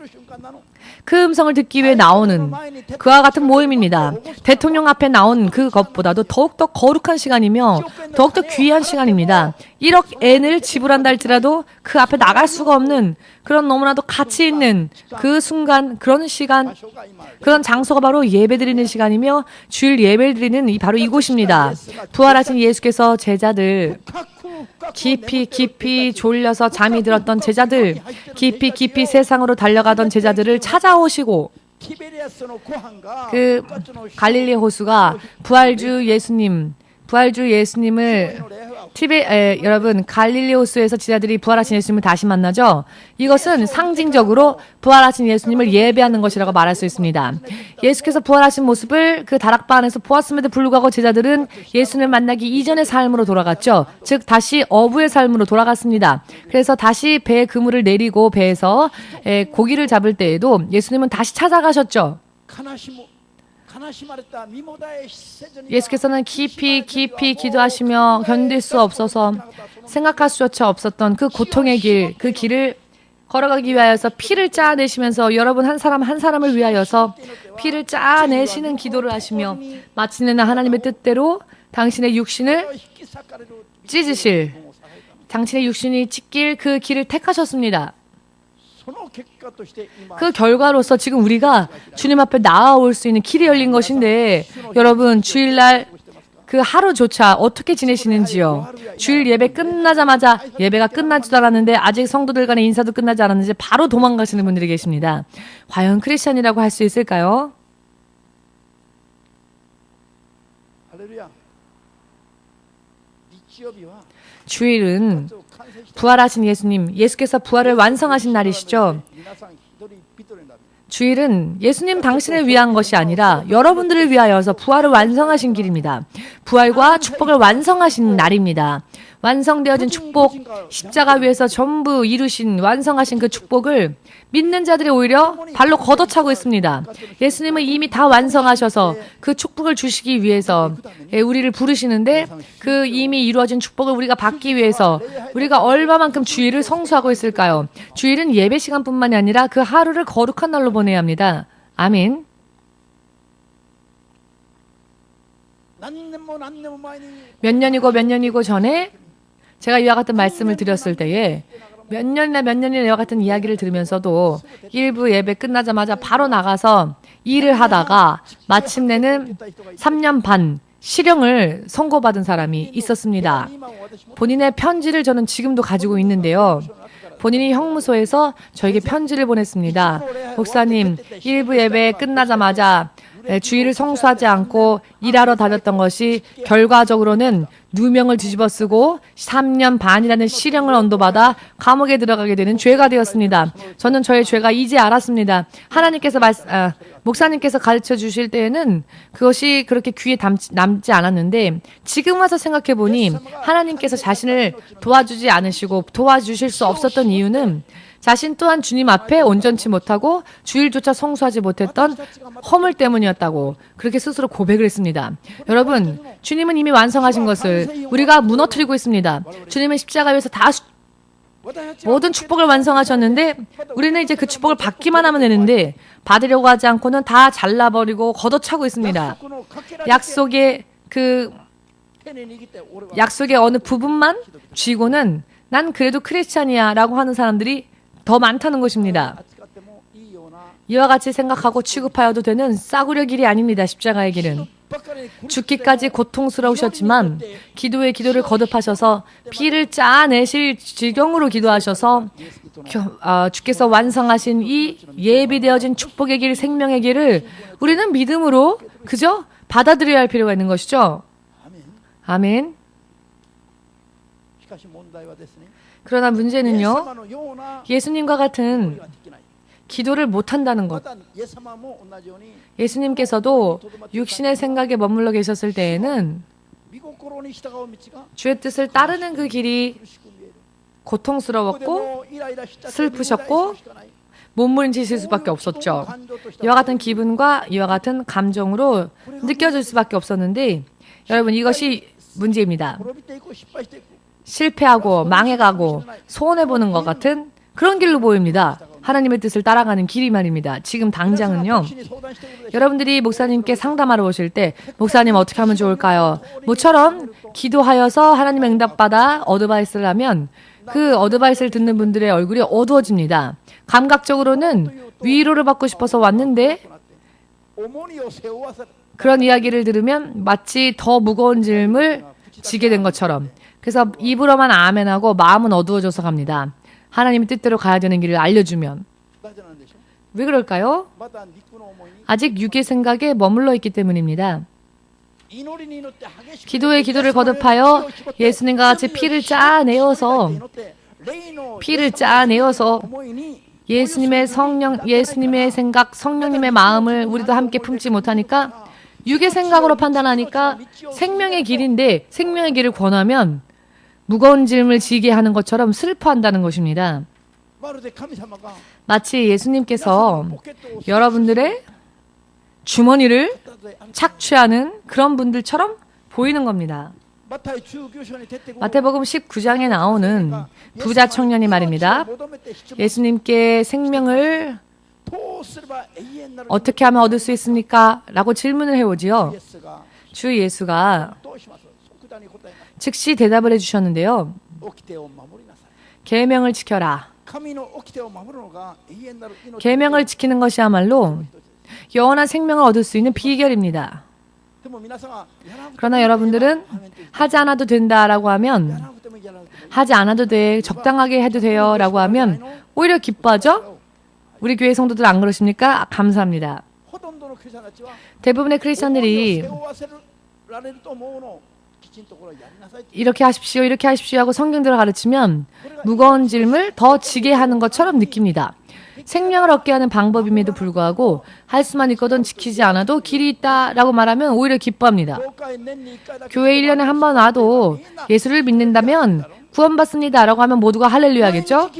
그 음성을 듣기 위해 나오는 그와 같은 모임입니다. 대통령 앞에 나온 그것보다도 더욱더 거룩한 시간이며 더욱더 귀한 시간입니다. 1억 엔을 지불한다 할지라도 그 앞에 나갈 수가 없는 그런 너무나도 가치 있는 그 순간, 그런 시간, 그런 장소가 바로 예배드리는 시간이며 주일 예배를 드리는 바로 이곳입니다. 부활하신 예수께서 제자들, 깊이 졸려서 잠이 들었던 제자들, 깊이 세상으로 달려가던 제자들을 찾아오시고 그 갈릴리 호수가 부활주 예수님을 여러분 갈릴리 호수에서 제자들이 부활하신 예수님을 다시 만나죠. 이것은 상징적으로 부활하신 예수님을 예배하는 것이라고 말할 수 있습니다. 예수께서 부활하신 모습을 그 다락방 안에서 보았음에도 불구하고 제자들은 예수님을 만나기 이전의 삶으로 돌아갔죠. 즉 다시 어부의 삶으로 돌아갔습니다. 그래서 다시 배에 그물을 내리고 배에서 고기를 잡을 때에도 예수님은 다시 찾아가셨죠. 예수께서는 깊이 기도하시며 견딜 수 없어서 생각할 수조차 없었던 그 고통의 길, 그 길을 걸어가기 위하여서 피를 짜내시면서 여러분 한 사람 한 사람을 위하여서 피를 짜내시는 기도를 하시며 마침내는 하나님의 뜻대로 당신의 육신을 찢으실, 당신의 육신이 찢길 그 길을 택하셨습니다. 그 결과로서 지금 우리가 주님 앞에 나아올 수 있는 길이 열린 것인데 여러분 주일날 그 하루조차 어떻게 지내시는지요? 주일 예배 끝나자마자 예배가 끝나지도 않았는데 아직 성도들 간의 인사도 끝나지 않았는지 바로 도망가시는 분들이 계십니다. 과연 크리스찬이라고 할 수 있을까요? 주일은 부활하신 예수께서 부활을 완성하신 날이시죠. 주일은 예수님 당신을 위한 것이 아니라 여러분들을 위하여서 부활을 완성하신 길입니다. 부활과 축복을 완성하신 날입니다. 완성되어진 축복, 십자가 위에서 전부 이루신 완성하신 그 축복을 믿는 자들이 오히려 발로 걷어차고 있습니다. 예수님은 이미 다 완성하셔서 그 축복을 주시기 위해서 우리를 부르시는데 그 이미 이루어진 축복을 우리가 받기 위해서 우리가 얼마만큼 주일을 성수하고 있을까요? 주일은 예배 시간뿐만이 아니라 그 하루를 거룩한 날로 보내야 합니다. 아멘. 몇 년이고 전에 제가 이와 같은 말씀을 드렸을 때에 몇 년이나 이와 같은 이야기를 들으면서도 일부 예배 끝나자마자 바로 나가서 일을 하다가 마침내는 3년 반 실형을 선고받은 사람이 있었습니다. 본인의 편지를 저는 지금도 가지고 있는데요. 본인이 형무소에서 저에게 편지를 보냈습니다. 목사님, 일부 예배 끝나자마자 주일을 성수하지 않고 일하러 다녔던 것이 결과적으로는 누명을 뒤집어 쓰고 3년 반이라는 실형을 언도받아 감옥에 들어가게 되는 죄가 되었습니다. 저는 저의 죄가 이제 알았습니다. 하나님께서 목사님께서 가르쳐 주실 때에는 그것이 그렇게 귀에 남지 않았는데 지금 와서 생각해 보니 하나님께서 자신을 도와주지 않으시고 도와주실 수 없었던 이유는 자신 또한 주님 앞에 온전치 못하고 주일조차 성수하지 못했던 허물 때문이었다고 그렇게 스스로 고백을 했습니다. 여러분, 주님은 이미 완성하신 것을 우리가 무너뜨리고 있습니다. 주님은 십자가 위에서 다 모든 축복을 완성하셨는데 우리는 이제 그 축복을 받기만 하면 되는데 받으려고 하지 않고는 다 잘라버리고 걷어차고 있습니다. 약속의 어느 부분만 쥐고는 난 그래도 크리스찬이야 라고 하는 사람들이 더 많다는 것입니다. 이와 같이 생각하고 취급하여도 되는 싸구려 길이 아닙니다. 십자가의 길은. 죽기까지 고통스러우셨지만 기도의 기도를 거듭하셔서 피를 짜내실 지경으로 기도하셔서 주께서 완성하신 이 예비되어진 축복의 길, 생명의 길을 우리는 믿음으로 그저 받아들여야 할 필요가 있는 것이죠. 아멘. 그러나 문제는요, 예수님과 같은 기도를 못한다는 것. 예수님께서도 육신의 생각에 머물러 계셨을 때에는 주의 뜻을 따르는 그 길이 고통스러웠고 슬프셨고 몸부림치실 수밖에 없었죠. 이와 같은 기분과 이와 같은 감정으로 느껴질 수밖에 없었는데 여러분 이것이 문제입니다. 실패하고 망해가고 손해보는 것 같은 그런 길로 보입니다. 하나님의 뜻을 따라가는 길이 말입니다. 지금 당장은요. 여러분들이 목사님께 상담하러 오실 때 목사님 어떻게 하면 좋을까요? 모처럼 기도하여서 하나님의 응답받아 어드바이스를 하면 그 어드바이스를 듣는 분들의 얼굴이 어두워집니다. 감각적으로는 위로를 받고 싶어서 왔는데 그런 이야기를 들으면 마치 더 무거운 짐을 지게 된 것처럼 그래서 입으로만 아멘하고 마음은 어두워져서 갑니다. 하나님의 뜻대로 가야 되는 길을 알려주면 왜 그럴까요? 아직 육의 생각에 머물러 있기 때문입니다. 기도에 기도를 거듭하여 예수님과 같이 피를 짜내어서 예수님의 성령, 예수님의 생각, 성령님의 마음을 우리도 함께 품지 못하니까 육의 생각으로 판단하니까 생명의 길인데 생명의 길을 권하면 무거운 짐을 지게 하는 것처럼 슬퍼한다는 것입니다. 마치 예수님께서 여러분들의 주머니를 착취하는 그런 분들처럼 보이는 겁니다. 마태복음 19장에 나오는 부자 청년이 말입니다. 예수님께 생명을 어떻게 하면 얻을 수 있습니까? 라고 질문을 해오지요. 주 예수가 즉시 대답을 해주셨는데요. 계명을 지켜라. 계명을 지키는 것이야말로 영원한 생명을 얻을 수 있는 비결입니다. 그러나 여러분들은 하지 않아도 된다라고 하면 하지 않아도 돼, 적당하게 해도 돼요 라고 하면 오히려 기뻐하죠? 우리 교회 성도들 안 그러십니까? 감사합니다. 대부분의 크리스천들이 이렇게 하십시오, 이렇게 하십시오 하고 성경대로 가르치면 무거운 짐을 더 지게 하는 것처럼 느낍니다. 생명을 얻게 하는 방법임에도 불구하고 할 수만 있거든 지키지 않아도 길이 있다라고 말하면 오히려 기뻐합니다. 교회 1년에 한 번 와도 예수를 믿는다면 구원받습니다 라고 하면 모두가 할렐루야 하겠죠?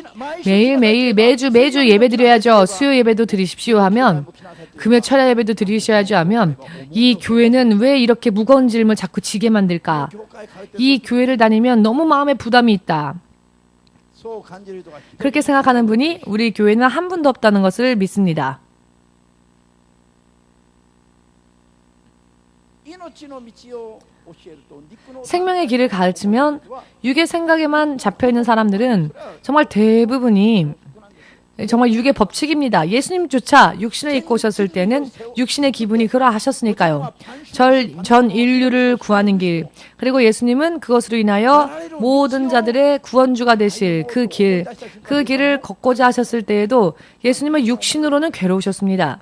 매일매일 매주 예배 드려야죠. 수요 예배도 드리십시오 하면 금요 철야 예배도 드리셔야죠 하면 이 교회는 왜 이렇게 무거운 짐을 자꾸 지게 만들까? 이 교회를 다니면 너무 마음에 부담이 있다. 그렇게 생각하는 분이 우리 교회는 한 분도 없다는 것을 믿습니다. 생명의 길을 가르치면 육의 생각에만 잡혀있는 사람들은 정말 대부분이 정말 육의 법칙입니다. 예수님조차 육신을 입고 오셨을 때는 육신의 기분이 그러하셨으니까요. 전 인류를 구하는 길, 그리고 예수님은 그것으로 인하여 모든 자들의 구원주가 되실 그 길을 걷고자 하셨을 때에도 예수님은 육신으로는 괴로우셨습니다.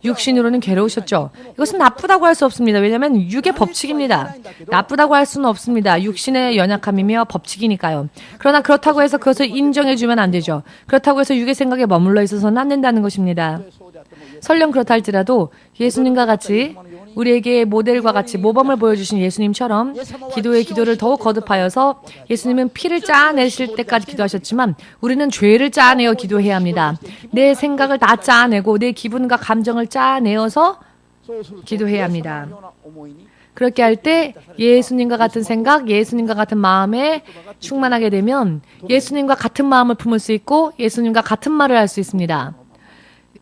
육신으로는 괴로우셨죠. 이것은 나쁘다고 할 수 없습니다. 왜냐하면 육의 법칙입니다. 나쁘다고 할 수는 없습니다. 육신의 연약함이며 법칙이니까요. 그러나 그렇다고 해서 그것을 인정해주면 안 되죠. 그렇다고 해서 육의 생각에 머물러 있어서는 안 된다는 것입니다. 설령 그렇다 할지라도 예수님과 같이 우리에게 모델과 같이 모범을 보여주신 예수님처럼 기도의 기도를 더욱 거듭하여서 예수님은 피를 짜내실 때까지 기도하셨지만 우리는 죄를 짜내어 기도해야 합니다. 내 생각을 다 짜내고 내 기분과 감정을 짜내어서 기도해야 합니다. 그렇게 할 때 예수님과 같은 생각, 예수님과 같은 마음에 충만하게 되면 예수님과 같은 마음을 품을 수 있고 예수님과 같은 말을 할 수 있습니다.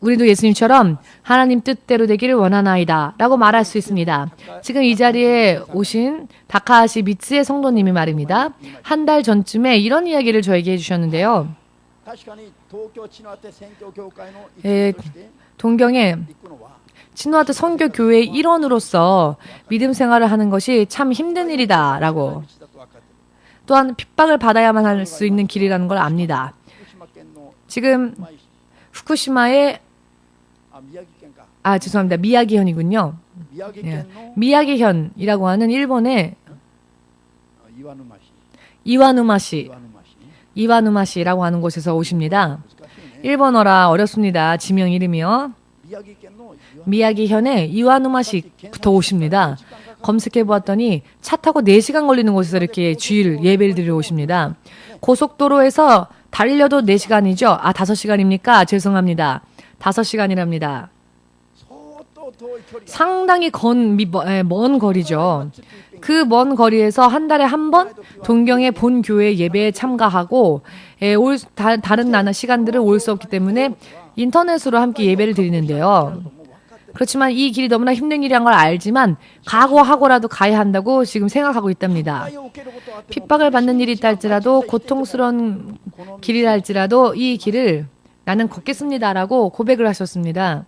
우리도 예수님처럼 하나님 뜻대로 되기를 원하나이다 라고 말할 수 있습니다. 지금 이 자리에 오신 다카하시 미츠의 성도님이 말입니다. 한 달 전쯤에 이런 이야기를 저에게 해주셨는데요. 동경에 치누아트 선교교회의 일원으로서 믿음 생활을 하는 것이 참 힘든 일이다 라고, 또한 핍박을 받아야만 할 수 있는 길이라는 걸 압니다. 지금 후쿠시마의 죄송합니다. 미야기현이군요. 예. 미야기현이라고 하는 일본의 이와누마시라고 하는 곳에서 오십니다. 일본어라 어렵습니다. 지명 이름이요. 미야기현의 이와누마시부터 오십니다. 검색해 보았더니 차 타고 4시간 걸리는 곳에서 이렇게 주일 예배를 드리러 오십니다. 고속도로에서 달려도 4시간이죠. 아, 5시간입니까? 죄송합니다. 5시간이랍니다. 상당히 먼 거리죠. 그 먼 거리에서 한 달에 한 번 동경의 본 교회 예배에 참가하고 다른 나나 시간들은 올 수 없기 때문에 인터넷으로 함께 예배를 드리는데요. 그렇지만 이 길이 너무나 힘든 길이란 걸 알지만 각오하고라도 가야 한다고 지금 생각하고 있답니다. 핍박을 받는 일이 있다 할지라도 고통스러운 길이라 할지라도 이 길을 나는 걷겠습니다라고 고백을 하셨습니다.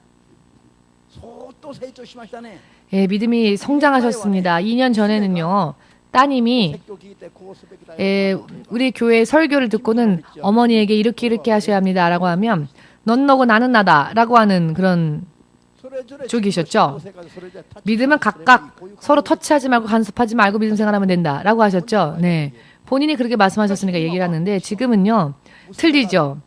예, 믿음이 성장하셨습니다. 2년 전에는요. 따님이 우리 교회 설교를 듣고는 어머니에게 이렇게 하셔야 합니다라고 하면 넌 너고 나는 나다라고 하는 그런 쪽이셨죠. 믿음은 각각 서로 터치하지 말고 간섭하지 말고 믿음 생활하면 된다라고 하셨죠. 네, 본인이 그렇게 말씀하셨으니까 얘기를 하는데 지금은요 틀리죠.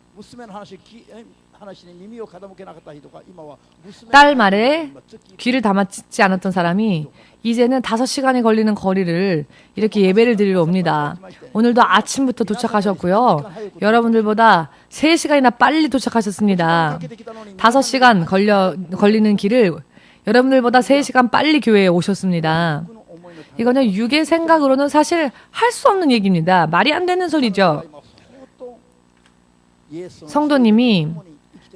딸 말에 귀를 담았지 않았던 사람이 이제는 5시간이 걸리는 거리를 이렇게 예배를 드리러 옵니다. 오늘도 아침부터 도착하셨고요. 여러분들보다 3시간이나 빨리 도착하셨습니다. 5시간 걸리는 길을 여러분들보다 3시간 빨리 교회에 오셨습니다. 이거는 육의 생각으로는 사실 할 수 없는 얘기입니다. 말이 안 되는 소리죠. 성도님이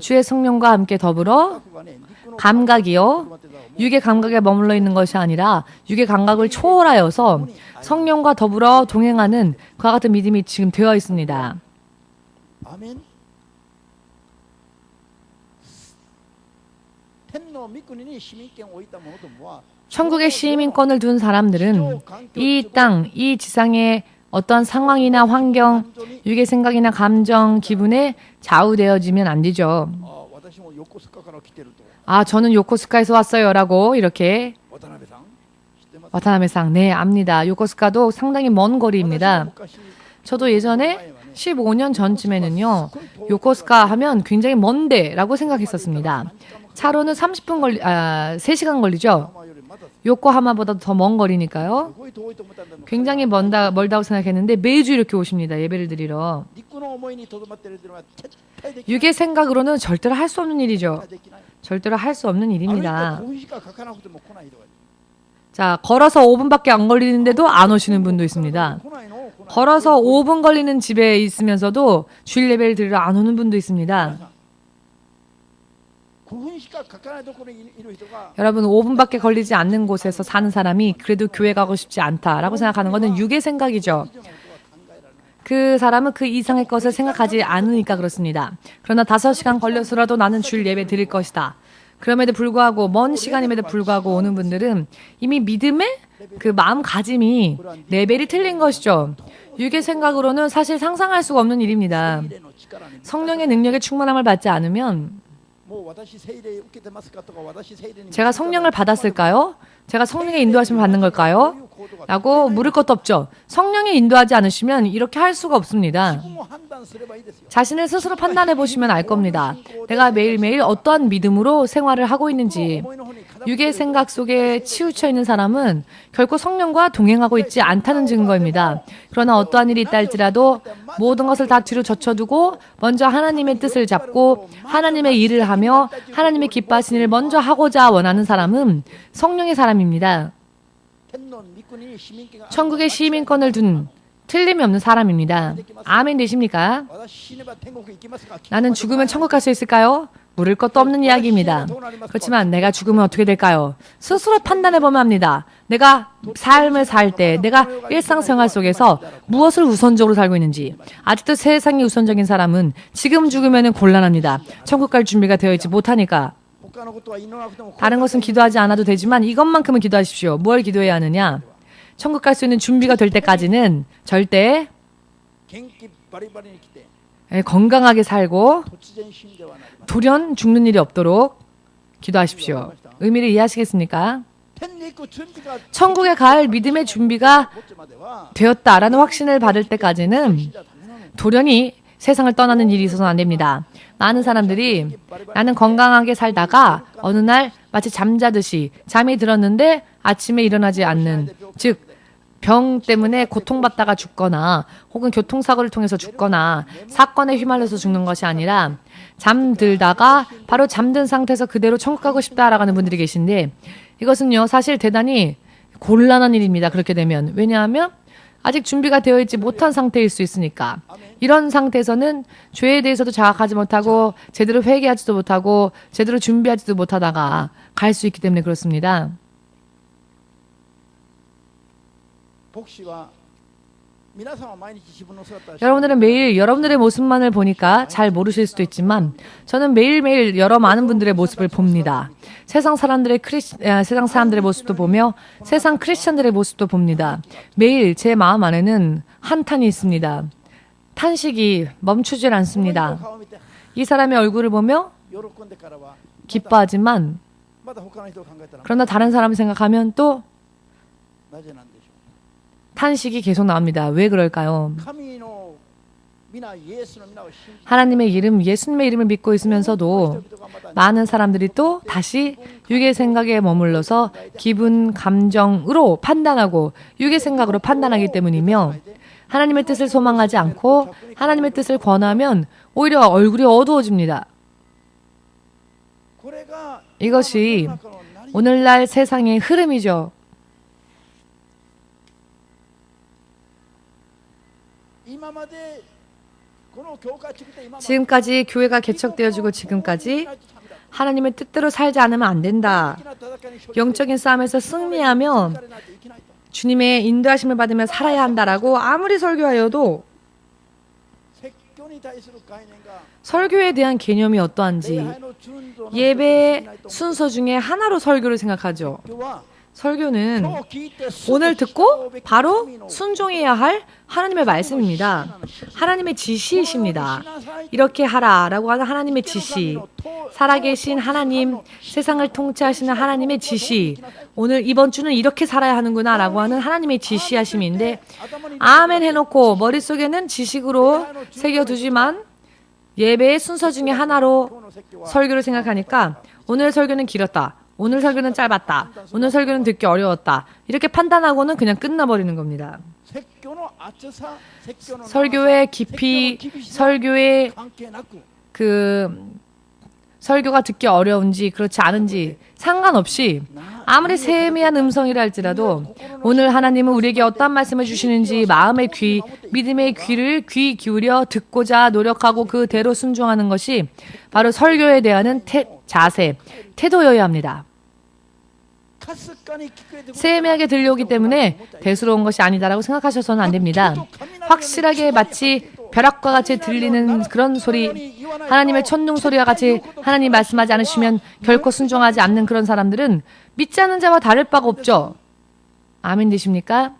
주의 성령과 함께 더불어 감각이요. 육의 감각에 머물러 있는 것이 아니라 육의 감각을 초월하여서 성령과 더불어 동행하는 그와 같은 믿음이 지금 되어 있습니다. 아멘. 천국의 시민권을 둔 사람들은 이 땅, 이 지상의 어떤 상황이나 환경, 육의 생각이나 감정, 기분에 좌우되어지면 안 되죠. 아, 저는 요코스카에서 왔어요 라고 이렇게 와타나베상, 네, 압니다. 요코스카도 상당히 먼 거리입니다. 저도 예전에 15년 전쯤에는요, 요코스카 하면 굉장히 먼데 라고 생각했었습니다. 차로는 3시간 걸리죠. 요코하마보다 더 먼 거리니까요. 굉장히 멀다고 생각했는데 매주 이렇게 오십니다. 예배를 드리러. 육의 생각으로는 절대로 할 수 없는 일이죠. 절대로 할 수 없는 일입니다. 자, 걸어서 5분밖에 안 걸리는데도 안 오시는 분도 있습니다. 걸어서 5분 걸리는 집에 있으면서도 주일 예배를 드리러 안 오는 분도 있습니다. 여러분, 5분밖에 걸리지 않는 곳에서 사는 사람이 그래도 교회 가고 싶지 않다라고 생각하는 것은 육의 생각이죠. 그 사람은 그 이상의 것을 생각하지 않으니까 그렇습니다. 그러나 5시간 걸려서라도 나는 주일 예배 드릴 것이다. 그럼에도 불구하고 먼 시간임에도 불구하고 오는 분들은 이미 믿음의 그 마음가짐이 레벨이 틀린 것이죠. 육의 생각으로는 사실 상상할 수가 없는 일입니다. 성령의 능력에 충만함을 받지 않으면 제가 성령을 받았을까요? 제가 성령의 인도하심을 받는 걸까요? 라고 물을 것도 없죠. 성령이 인도하지 않으시면 이렇게 할 수가 없습니다. 자신을 스스로 판단해 보시면 알 겁니다. 내가 매일매일 어떠한 믿음으로 생활을 하고 있는지. 육의 생각 속에 치우쳐 있는 사람은 결코 성령과 동행하고 있지 않다는 증거입니다. 그러나 어떠한 일이 있다 할지라도 모든 것을 다 뒤로 젖혀두고 먼저 하나님의 뜻을 잡고 하나님의 일을 하며 하나님의 기뻐하신 일을 먼저 하고자 원하는 사람은 성령의 사람입니다. 천국의 시민권을 둔 틀림이 없는 사람입니다. 아멘 되십니까? 나는 죽으면 천국 갈 수 있을까요? 물을 것도 없는 이야기입니다. 그렇지만 내가 죽으면 어떻게 될까요? 스스로 판단해보면 합니다. 내가 삶을 살 때, 내가 일상생활 속에서 무엇을 우선적으로 살고 있는지. 아직도 세상이 우선적인 사람은 지금 죽으면 곤란합니다. 천국 갈 준비가 되어 있지 못하니까. 다른 것은 기도하지 않아도 되지만 이것만큼은 기도하십시오. 뭘 기도해야 하느냐? 천국 갈 수 있는 준비가 될 때까지는 절대 건강하게 살고 돌연 죽는 일이 없도록 기도하십시오. 의미를 이해하시겠습니까? 천국에 갈 믿음의 준비가 되었다라는 확신을 받을 때까지는 돌연히 세상을 떠나는 일이 있어서는 안 됩니다. 많은 사람들이 나는 건강하게 살다가 어느 날 마치 잠자듯이 잠이 들었는데 아침에 일어나지 않는, 즉 병 때문에 고통받다가 죽거나 혹은 교통사고를 통해서 죽거나 사건에 휘말려서 죽는 것이 아니라 잠들다가 바로 잠든 상태에서 그대로 천국 가고 싶다라고 하는 분들이 계신데 이것은요 사실 대단히 곤란한 일입니다. 그렇게 되면. 왜냐하면 아직 준비가 되어 있지 못한 상태일 수 있으니까. 이런 상태에서는 죄에 대해서도 자각하지 못하고 제대로 회개하지도 못하고 제대로 준비하지도 못하다가 갈 수 있기 때문에 그렇습니다. 牧師は皆さんは毎日自分の姿を 여러분들은 매일 여러분들의 모습만을 보니까 잘 모르실 수도 있지만 저는 매일매일 여러 많은 분들의 모습을 봅니다. 세상 사람들의 모습도 보며 세상 크리스천들의 모습도 봅니다. 매일 제 마음 안에는 한탄이 있습니다. 탄식이 멈추질 않습니다. 顔を見て 이 사람의 얼굴을 보며 喜んでからは 기뻐하지만 まだ他の人を考えたら 그러나 다른 사람을 생각하면 또 なぜなんでしょ 탄식이 계속 나옵니다. 왜 그럴까요? う。神の皆イエスの皆を信じ 하나님의 이름, 예수님의 이름을 믿고 있으면서도 많은 사람들이 또 다시 육의 생각에 머물러서 기분, 감정으로 판단하고 육의 생각으로 판단하기 때문이며 하나님의 뜻을 소망하지 않고 하나님의 뜻을 권하면 오히려 얼굴이 어두워집니다. これが 이것이 世の中の成り 오늘날 세상의 흐름이죠. 今までこの教会地区で今まで 지금까지 교회가 개척되어지고 지금까지 하나님의 뜻대로 살지 않으면 안 된다. 영적인 싸움에서 승리하며 주님의 인도하심을 받으며 살아야 한다라고 아무리 설교하여도 説教に対する概念が 설교에 대한 개념이 어떠한지 礼拝の順序の 예배의 순서 중에 하나로 설교를 생각하죠. 今日は 설교는 今日聞いてすぐ 오늘 듣고 바로 순종해야 할 하나님의 말씀입니다. 하나님의 지시이십니다. 이렇게 하라라고 하는 하나님의 지시. 살아계신 하나님, 세상을 통치하시는 하나님의 지시. 오늘 이번 주는 이렇게 살아야 하는구나라고 하는 하나님의 지시하심인데 아멘 해놓고 머릿속에는 지식으로 새겨두지만 예배의 순서 중에 하나로 설교를 생각하니까 오늘 설교는 길었다. 오늘 설교는 짧았다. 오늘 설교는 듣기 어려웠다. 이렇게 판단하고는 그냥 끝나버리는 겁니다. 説教の厚さ説教の長さ 설교의 깊이, 설교의 関係なく 설교가 듣기 어려운지 그렇지 않은지 상관없이 아무리 세미한 음성이라 할지라도 오늘 하나님은 우리에게 어떤 말씀을 주시는지 마음의 귀, 믿음의 귀를 귀 기울여 듣고자 노력하고 그대로 순종하는 것이 바로 설교에 대한 자세, 태도여야 합니다. かすかに聞こえてくる 세미하게 들려오기 때문에 대수로운 것이 아니다라고 생각하셔서는 안 됩니다. 확실하게 마치 벼락과 같이 들리는 그런 소리, 하나님의 천둥 소리와 같이 하나님 말씀하지 않으시면 결코 순종하지 않는 그런 사람들은 믿지 않는 자와 다를 바가 없죠. 아멘 되십니까?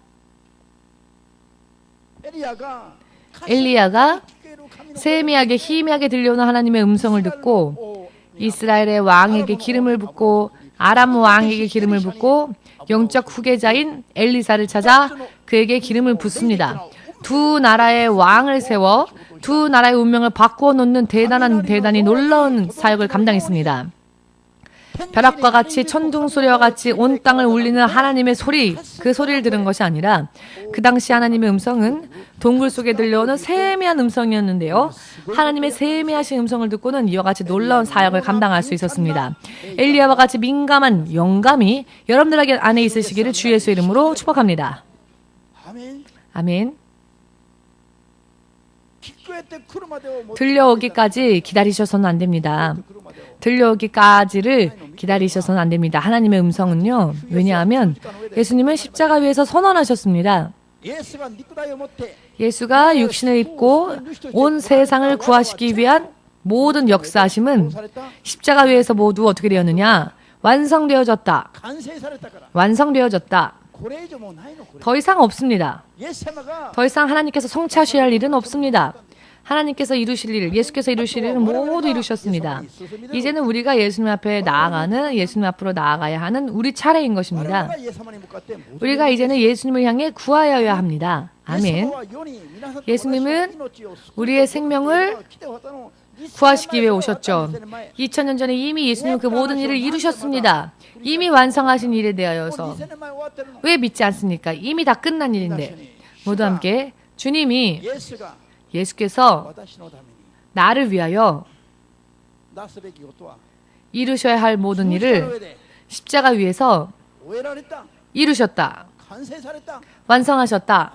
엘리야가 세미하게 희미하게 들려오는 하나님의 음성을 듣고 이스라엘의 왕에게 기름을 붓고 아람 왕에게 기름을 붓고 영적 후계자인 엘리사를 찾아 그에게 기름을 붓습니다. 두 나라의 왕을 세워 두 나라의 운명을 바꾸어 놓는 대단히 놀라운 사역을 감당했습니다. 벼락과 같이 천둥 소리와 같이 온 땅을 울리는 하나님의 소리, 그 소리를 들은 것이 아니라 그 당시 하나님의 음성은 동굴 속에 들려오는 세미한 음성이었는데요. 하나님의 세미하신 음성을 듣고는 이와 같이 놀라운 사역을 감당할 수 있었습니다. 엘리야와 같이 민감한 영감이 여러분들 안에 있으시기를 주 예수 이름으로 축복합니다. アメン 아멘. 聞こえてくるまでをも 들려오기까지 기다리셔서는 안 됩니다. 들려오기까지를 기다리셔서는 안 됩니다. 하나님의 음성은요. 왜냐하면 예수님은 십자가 위에서 선언하셨습니다. イエスが肉体を持って 예수가 육신을 입고 온 세상을 구하시기 위한 모든 역사하심은 された 십자가 위에서 모두 어떻게 되었느냐? 완성되어졌다. 完成されたから 완성되어졌다. これ以上もうないのこれ 더 이상 없습니다. イエス様が 더 이상 하나님께서 성취하셔야 할 일은 없습니다. 하나님께서 이루실 일, 예수께서 이루실 일은 모두 이루셨습니다. 이제는 우리가 예수님 앞에 나아가는, 예수님 앞으로 나아가야 하는 우리 차례인 것입니다. 我々がイエス様に向かって求め 우리가 이제는 예수님을 향해 구하여야 합니다. イエス 아멘. 様は世に皆さんと 예수님은 私の命を救う 우리의 생명을 来て渡の 구하시기 위해 오셨죠. 2000년 전에 이미 예수님은 그 모든 일을 이루셨습니다. 이미 완성하신 일에 대하여서 2000年前終わっ왜 믿지 않습니까? 이미 다 끝난 일인데. 모두 함께 주님이 예수께서 나를 위하여 이루셔야 할 모든 일을 십자가 위에서 이루셨다. 완성하셨다.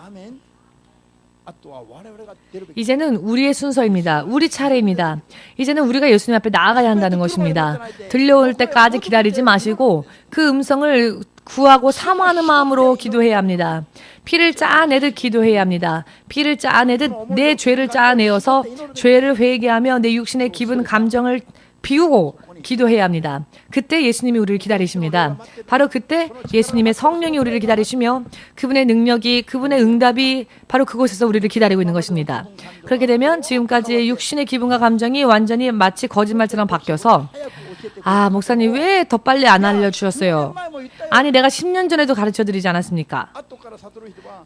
이제는 우리의 순서입니다. 우리 차례입니다. 이제는 우리가 예수님 앞에 나아가야 한다는 것입니다. 들려올 때까지 기다리지 마시고 그 음성을 구하고 사모하는 마음으로 기도해야 합니다. 피를 짜내듯 기도해야 합니다. 피를 짜내듯 내 죄를 짜내어서 죄를 회개하며 내 육신의 기분, 감정을 비우고 기도해야 합니다. 그때 예수님이 우리를 기다리십니다. 바로 그때 예수님의 성령이 우리를 기다리시며 그분의 능력이, 그분의 응답이 바로 그곳에서 우리를 기다리고 있는 것입니다. 그렇게 되면 지금까지의 육신의 기분과 감정이 완전히 마치 거짓말처럼 바뀌어서 아, 목사님 왜 더 빨리 안 알려주셨어요? 아니, 내가 10년 전에도 가르쳐드리지 않았습니까?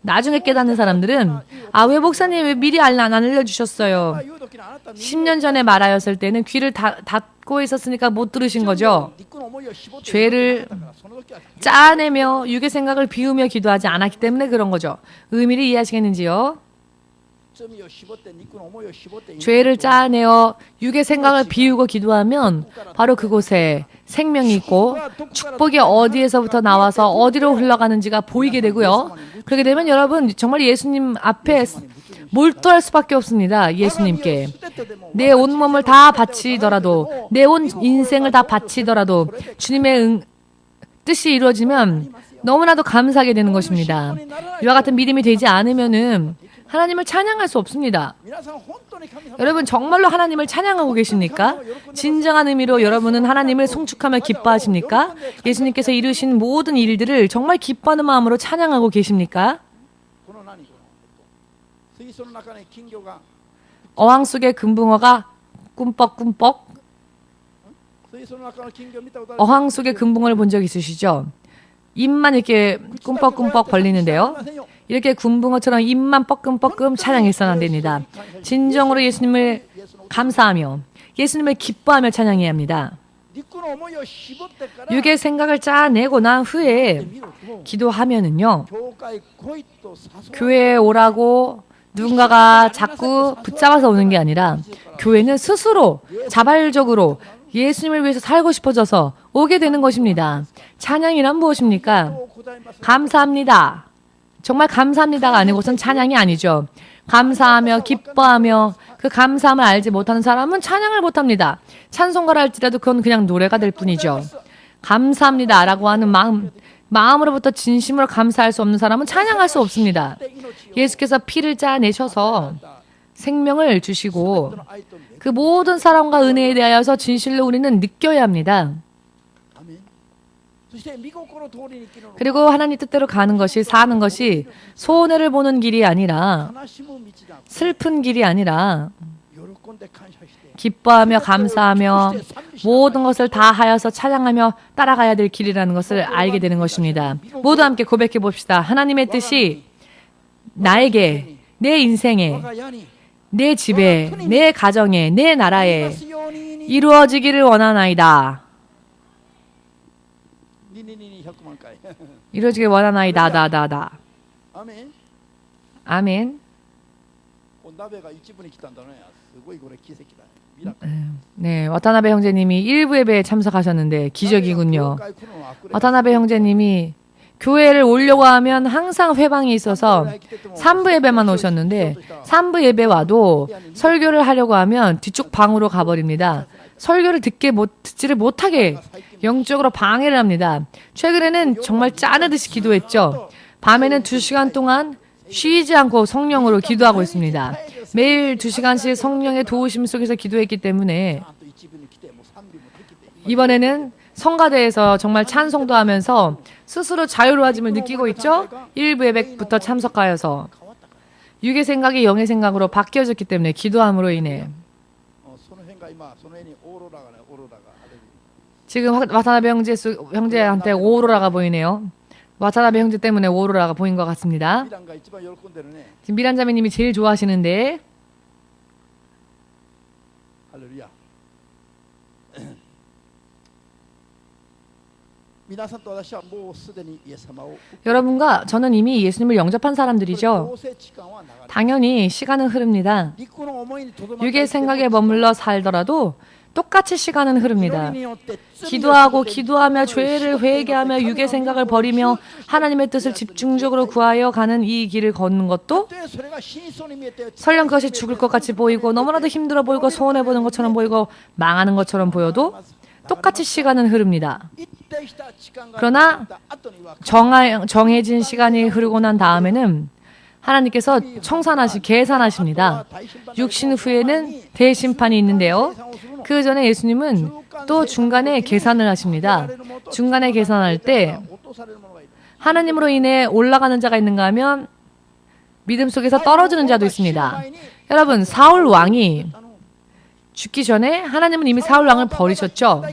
나중에 깨닫는 사람들은 아, 왜 목사님 왜 미리 안 알려주셨어요? 10년 전에 말하였을 때는 귀를 닫고 있었으니까 못 들으신 거죠. 죄를 짜내며 육의 생각을 비우며 기도하지 않았기 때문에 그런 거죠. 의미를 이해하시겠는지요? 죄를 짜내어 육의 생각을 비우고 기도하면 바로 그곳에 생명이 있고 축복이 어디에서부터 나와서 어디로 흘러가는지가 보이게 되고요. 그렇게 되면 여러분 정말 예수님 앞에 몰두할 수밖에 없습니다. 예수님께 내 온몸을 다 바치더라도, 내 온 인생을 다 바치더라도 주님의 뜻이 이루어지면 너무나도 감사하게 되는 것입니다. 이와 같은 믿음이 되지 않으면은 하나님을 찬양할 수 없습니다. 여러분 정말로 하나님을 찬양하고 계십니까? 진정한 의미로 여러분은 하나님을 송축하며 기뻐하십니까? 예수님께서 이루신 모든 일들을 정말 기뻐하는 마음으로 찬양하고 계십니까? 어항 속의 금붕어가 꿈뻑꿈뻑. 어항 속의 금붕어를 본 적 있으시죠? 입만 이렇게 꿈뻑꿈뻑 벌리는데요. 이렇게 금붕어처럼 입만 뻐끔뻐끔 찬양해서는 안 됩니다. 진정으로 예수님을 감사하며 예수님을 기뻐하며 찬양해야 합니다. 육의 생각을 짜내고 난 후에 기도하면은요, 교회에 오라고 누군가가 자꾸 붙잡아서 오는 게 아니라 교회는 스스로 자발적으로 예수님을 위해서 살고 싶어져서 오게 되는 것입니다. 찬양이란 무엇입니까? 감사합니다. 정말 감사합니다가 아니고선 찬양이 아니죠. 감사하며 기뻐하며 그 감사함을 알지 못하는 사람은 찬양을 못합니다. 찬송가를 할지라도 그건 그냥 노래가 될 뿐이죠. 감사합니다라고 하는 마음으로부터 진심으로 감사할 수 없는 사람은 찬양할 수 없습니다. 예수께서 피를 짜내셔서 생명을 주시고 그 모든 사랑과 은혜에 대하여서 진실로 우리는 느껴야 합니다. 그리고 하나님 뜻대로 가는 것이, 사는 것이 손해를 보는 길이 아니라, 슬픈 길이 아니라 기뻐하며 감사하며 모든 것을 다 하여서 찬양하며 따라가야 될 길이라는 것을 알게 되는 것입니다. 모두 함께 고백해 봅시다. 하나님의 뜻이 나에게, 내 인생에, 내 집에, 내 가정에, 내 나라에 이루어지기를 원하나이다. 이루어지길 원하나이다. 다다다. 아멘. 네, 와타나베 형제님이 1부 예배에 참석하셨는데 기적이군요. 와타나베 형제님이 교회를 오려고 하면 항상 회방이 있어서 3부 예배만 오셨는데 3부 예배 와도 설교를 하려고 하면 뒤쪽 방으로 가버립니다. 설교를 듣지를 못하게 영적으로 방해를 합니다. 최근에는 정말 짜내듯이 기도했죠. 밤에는 2시간 동안 쉬지 않고 성령으로 기도하고 있습니다. 매일 2시간씩 성령의 도우심 속에서 기도했기 때문에 이번에는 성가대에서 정말 찬송도 하면서 스스로 자유로워짐을 느끼고 있죠. 1부 예배부터 참석하여서 육의 생각이 영의 생각으로 바뀌어졌기 때문에 기도함으로 인해 지금 와타나베 형제한테 오로라가 보이네요. 와타나베 형제 때문에 오로라가 보인 것 같습니다. 지금 미란 자매님이 제일 좋아하시는데 皆さんと私はもうすでにイエス様を 여러분과 저는 이미 예수님을 영접한 사람들이죠. 強制時間は流れ 당연히 시간은 흐릅니다. 陸の思いにとどまって 육의 생각에 머물러 살더라도 똑같이 시간은 흐릅니다. 祈りによって罪を 기도하고 기도하며 죄를 회개하며 육의 생각을 버리며 하나님의 뜻을 집중적으로 구하여 가는 이 길을 걷는 것도 たとえそれが死にそうに見えて 설령 그것이 죽을 것 같이 보이고 너무나도 힘들어 보이고 손해보는 것처럼 보이고 망하는 것처럼 보여도 똑같이 시간은 흐릅니다. 一定した時間が 그러나 経った後には 정해진 시간이 흐르고 난 다음에는 하나님께서 계산하십니다. 육신 후에는 대심판이 있는데요. 그 전에 예수님은 또 중간에 계산을 하십니다. 중간에 계산할 때 落とされるものがいる 하나님으로 인해 올라가는 자가 있는가 하면 믿음 속에서 떨어지는 자도 있습니다. 여러분, 사울 왕이 죽기 전에 하나님은 이미 사울 왕을 버리셨죠.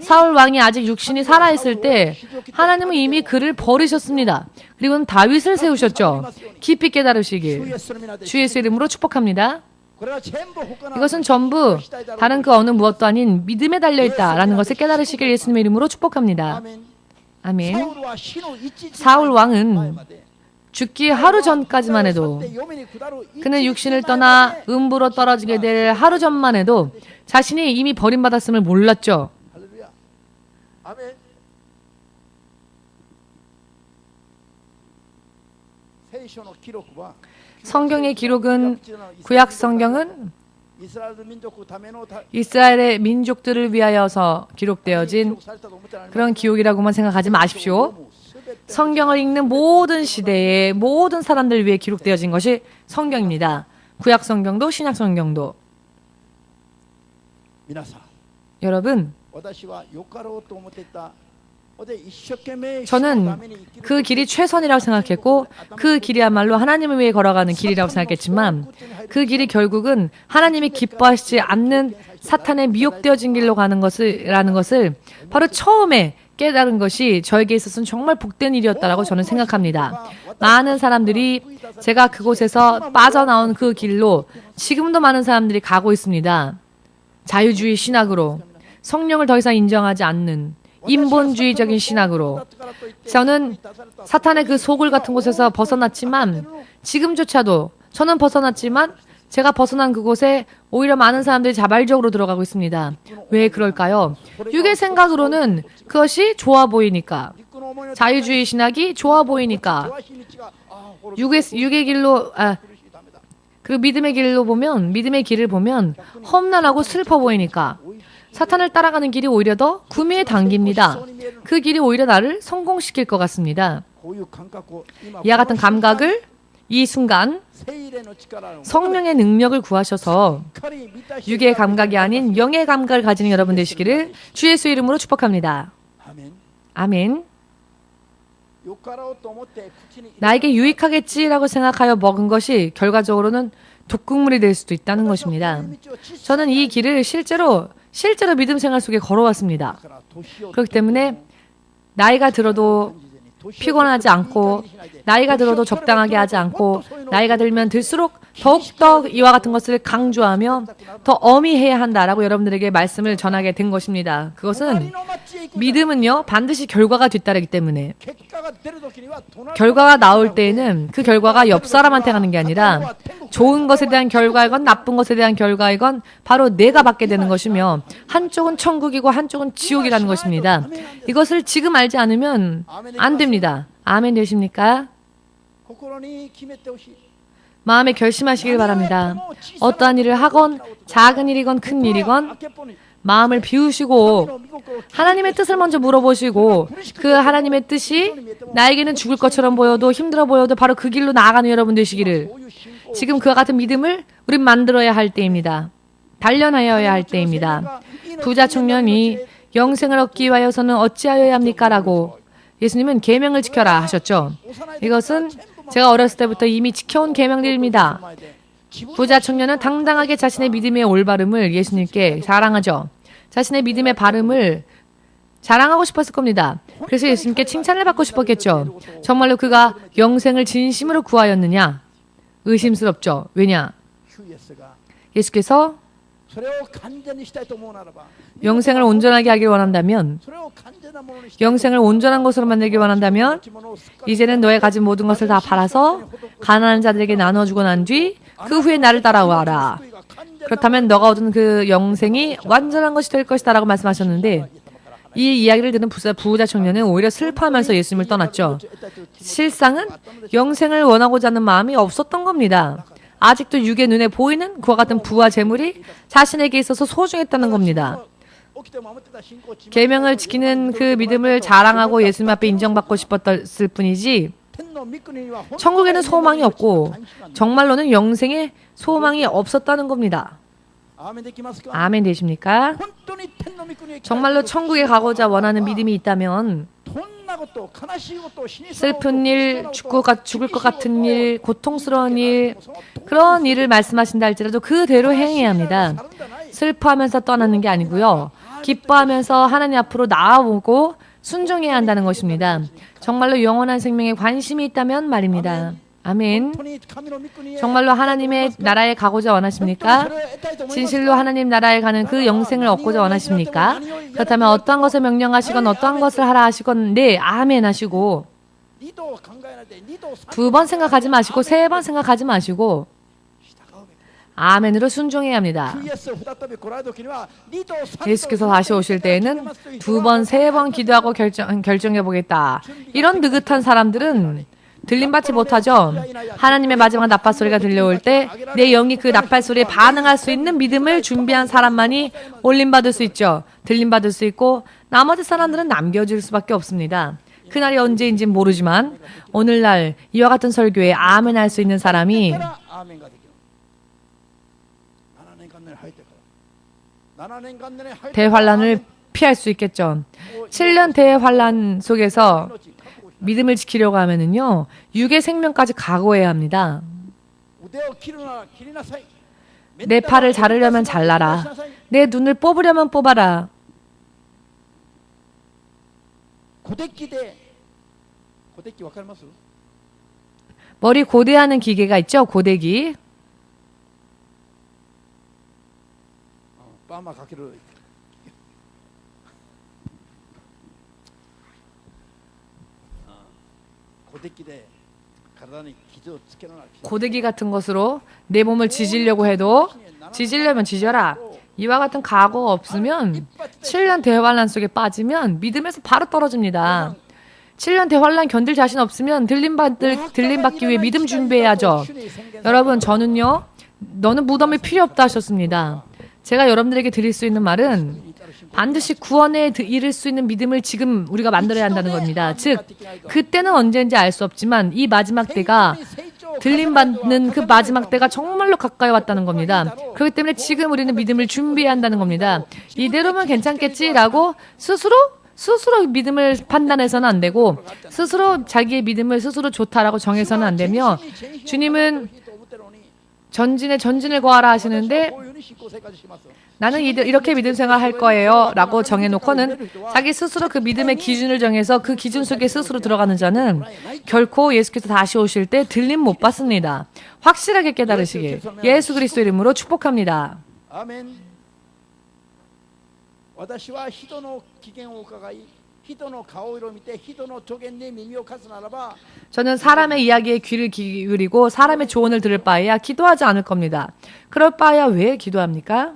사울 왕이 아직 육신이 살아있을 때 하나님은 이미 그를 버리셨습니다. 그리고는 다윗을 세우셨죠. 깊이 깨달으시길 주 예수 이름으로 축복합니다. 이것은 전부 다른 그 어느 무엇도 아닌 믿음에 달려있다라는 것을 깨달으시길 예수님의 이름으로 축복합니다. 아멘. 사울 왕은 죽기 하루 전까지만 해도 그는 육신을 떠나 음부로 떨어지게 될 하루 전만 해도 자신이 이미 버림받았음을 몰랐죠. 할렐루야. 아멘.聖書の 기록과 성경의 기록은 구약 성경은 イスラエル民族のための 이스라엘의 민족들을 위하여서 기록되어진 그런 기록이라고만 생각하지 마십시오. 성경을 읽는 모든 시대의 모든 사람들을 위해 기록되어진 것이 성경입니다. 구약 성경도 신약 성경도. 皆さん 여러분, 私はよかろうと思っていた 저는 그 길이 최선이라고 생각했고 그 길이야말로 하나님을 위해 걸어가는 길이라고 생각했지만 그 길이 결국은 하나님이 기뻐하시지 않는 사탄에 미혹되어진 길로 가는 것이라는 것을 바로 처음에 깨달은 것이 저에게 있어서는 정말 복된 일이었다라고 저는 생각합니다. 많은 사람들이 제가 그곳에서 빠져나온 그 길로 지금도 많은 사람들이 가고 있습니다. 자유주의 신학으로 성령을 더 이상 인정하지 않는 인본주의적인 신학으로 저는 사탄의 그 소굴 같은 곳에서 벗어났지만 지금조차도 저는 벗어났지만 제가 벗어난 그곳에 오히려 많은 사람들이 자발적으로 들어가고 있습니다. 왜 그럴까요? 육의 생각으로는 그것이 좋아 보이니까 자유주의 신학이 좋아 보이니까 육의 길로 그 믿음의 길을 보면 험난하고 슬퍼 보이니까 사탄을 따라가는 길이 오히려 더 구미에 당깁니다. 그 길이 오히려 나를 성공시킬 것 같습니다. 이와 같은 감각을 이 순간 성령의 능력을 구하셔서 육의 감각이 아닌 영의 감각을 가지는 여러분 되시기를 주 예수 이름으로 축복합니다. 아멘. 나에게 유익하겠지라고 생각하여 먹은 것이 결과적으로는 독극물이 될 수도 있다는 것입니다. 저는 이 길을 실제로 믿음 생활 속에 걸어왔습니다. 그렇기 때문에 나이가 들어도 피곤하지 않고 나이가 들어도 적당하게 하지 않고 나이가 들면 들수록 더욱더 이와 같은 것을 강조하며 더 엄히해야 한다라고 여러분들에게 말씀을 전하게 된 것입니다. 그것은 믿음은요 반드시 결과가 뒤따르기 때문에 결과가 나올 때에는 그 결과가 옆 사람한테 가는 게 아니라 좋은 것에 대한 결과이건 나쁜 것에 대한 결과이건 바로 내가 받게 되는 것이며 한쪽은 천국이고 한쪽은 지옥이라는 것입니다. 이것을 지금 알지 않으면 안 됩니다. 아멘 되십니까? 마음에 결심하시길 바랍니다. 어떠한 일을 하건 작은 일이건 큰 일이건 마음을 비우시고 하나님의 뜻을 먼저 물어보시고 그 하나님의 뜻이 나에게는 죽을 것처럼 보여도 힘들어 보여도 바로 그 길로 나아가는 여러분 되시기를 지금 그와 같은 믿음을 우린 만들어야 할 때입니다. 단련하여야 할 때입니다. 부자 청년이 영생을 얻기 위하여서는 어찌하여야 합니까? 라고 예수님은 계명을 지켜라 하셨죠. 이것은 제가 어렸을 때부터 이미 지켜온 계명들입니다. 부자 청년은 당당하게 자신의 믿음의 올바름을 예수님께 자랑하죠. 자신의 믿음의 바름을 자랑하고 싶었을 겁니다. 그래서 예수님께 칭찬을 받고 싶었겠죠. 정말로 그가 영생을 진심으로 구하였느냐? 의심스럽죠. 왜냐? 예수께서 영생을 온전하게 하길 원한다면, 영생을 온전한 것으로 만들기 원한다면, 이제는 너의 가진 모든 것을 다 팔아서 가난한 자들에게 나눠주고 난 뒤 그 후에 나를 따라와라. 그렇다면 너가 얻은 그 영생이 완전한 것이 될 것이다 라고 말씀하셨는데, 이 이야기를 듣는 부자 청년은 오히려 슬퍼하면서 예수님을 떠났죠. 실상은 영생을 원하고자 하는 마음이 없었던 겁니다. 아직도 육의 눈에 보이는 그와 같은 부와 재물이 자신에게 있어서 소중했다는 겁니다. 계명을 지키는 그 믿음을 자랑하고 예수님 앞에 인정받고 싶었을 뿐이지, 천국에는 소망이 없고 정말로는 영생에 소망이 없었다는 겁니다. 아멘 되십니까? 정말로 천국에 가고자 원하는 믿음이 있다면 슬픈 일, 죽을 것 같은 일, 고통스러운 일, 그런 일을 말씀하신다 할지라도 그대로 행해야 합니다. 슬퍼하면서 떠나는 게 아니고요. 기뻐하면서 하나님 앞으로 나아오고 순종해야 한다는 것입니다. 정말로 영원한 생명에 관심이 있다면 말입니다. 아멘. 정말로 하나님의 나라에 가고자 원하십니까? 진실로 하나님 나라에 가는 그 영생을 얻고자 원하십니까? 그렇다면 어떠한 것을 명령하시건 어떠한 것을 하라 하시건 네, 아멘 하시고 2번 생각하지 마시고 3번 생각하지 마시고 아멘으로 순종해야 합니다. 예수께서 다시 오실 때에는 2번, 3번 기도하고 결정해보겠다. 이런 느긋한 사람들은 들림받지 못하죠. 하나님의 마지막 나팔소리가 들려올 때 내 영이 그 나팔소리에 반응할 수 있는 믿음을 준비한 사람만이 올림받을 수 있죠. 들림받을 수 있고 나머지 사람들은 남겨질 수밖에 없습니다. 그날이 언제인지는 모르지만 오늘날 이와 같은 설교에 아멘 할 수 있는 사람이 대환란을 피할 수 있겠죠. 7년 대환란 속에서 믿음을 지키려고 하면은요, 육의 생명까지 각오해야 합니다. 내 팔을 자르려면 잘라라. 내 눈을 뽑으려면 뽑아라. 머리 고데하는 기계가 있죠, 고데기. 고데기 같은 것으로 내 몸을 지지려고 해도 지지려면 지져라. 이와 같은 각오가 없으면 7년 대환란 속에 빠지면 믿음에서 바로 떨어집니다. 7년 대환란 견딜 자신 없으면 들림받기 위해 믿음 준비해야죠. 여러분, 저는요, 너는 무덤이 필요 없다 하셨습니다. 제가 여러분들에게 드릴 수 있는 말은 반드시 구원에 이를 수 있는 믿음을 지금 우리가 만들어야 한다는 겁니다. 즉, 그때는 언제인지 알 수 없지만 이 마지막 때가 들림받는 그 마지막 때가 정말로 가까이 왔다는 겁니다. 그렇기 때문에 지금 우리는 믿음을 준비해야 한다는 겁니다. 이대로면 괜찮겠지라고 스스로 믿음을 판단해서는 안 되고 스스로 자기의 믿음을 스스로 좋다라고 정해서는 안 되며 주님은 전진을 거하라 하시는데 나는 이렇게 믿음 생활 할 거예요 라고 정해놓고는 자기 스스로 그 믿음의 기준을 정해서 그 기준 속에 스스로 들어가는 자는 결코 예수께서 다시 오실 때 들림 못 받습니다. 확실하게 깨달으시길 예수 그리스도 이름으로 축복합니다. 아멘. 저는 사람의 이야기에 귀를 기울이고 사람의 조언을 들을 바에야 기도하지 않을 겁니다. 그럴 바에야 왜 기도합니까?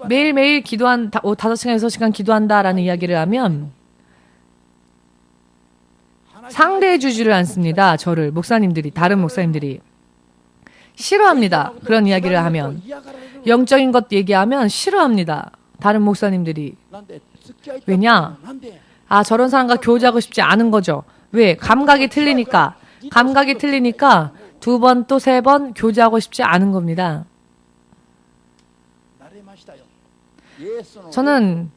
매일매일 5시간, 6시간 기도한다라는 이야기를 하면 상대해 주지를 않습니다. 저를 다른 목사님들이 싫어합니다. 그런 이야기를 하면 영적인 것 얘기하면 싫어합니다. 다른 목사님들이. 왜냐? 저런 사람과 교제하고 싶지 않은 거죠. 왜? 감각이 틀리니까 2번 또 3번 교제하고 싶지 않은 겁니다. 저는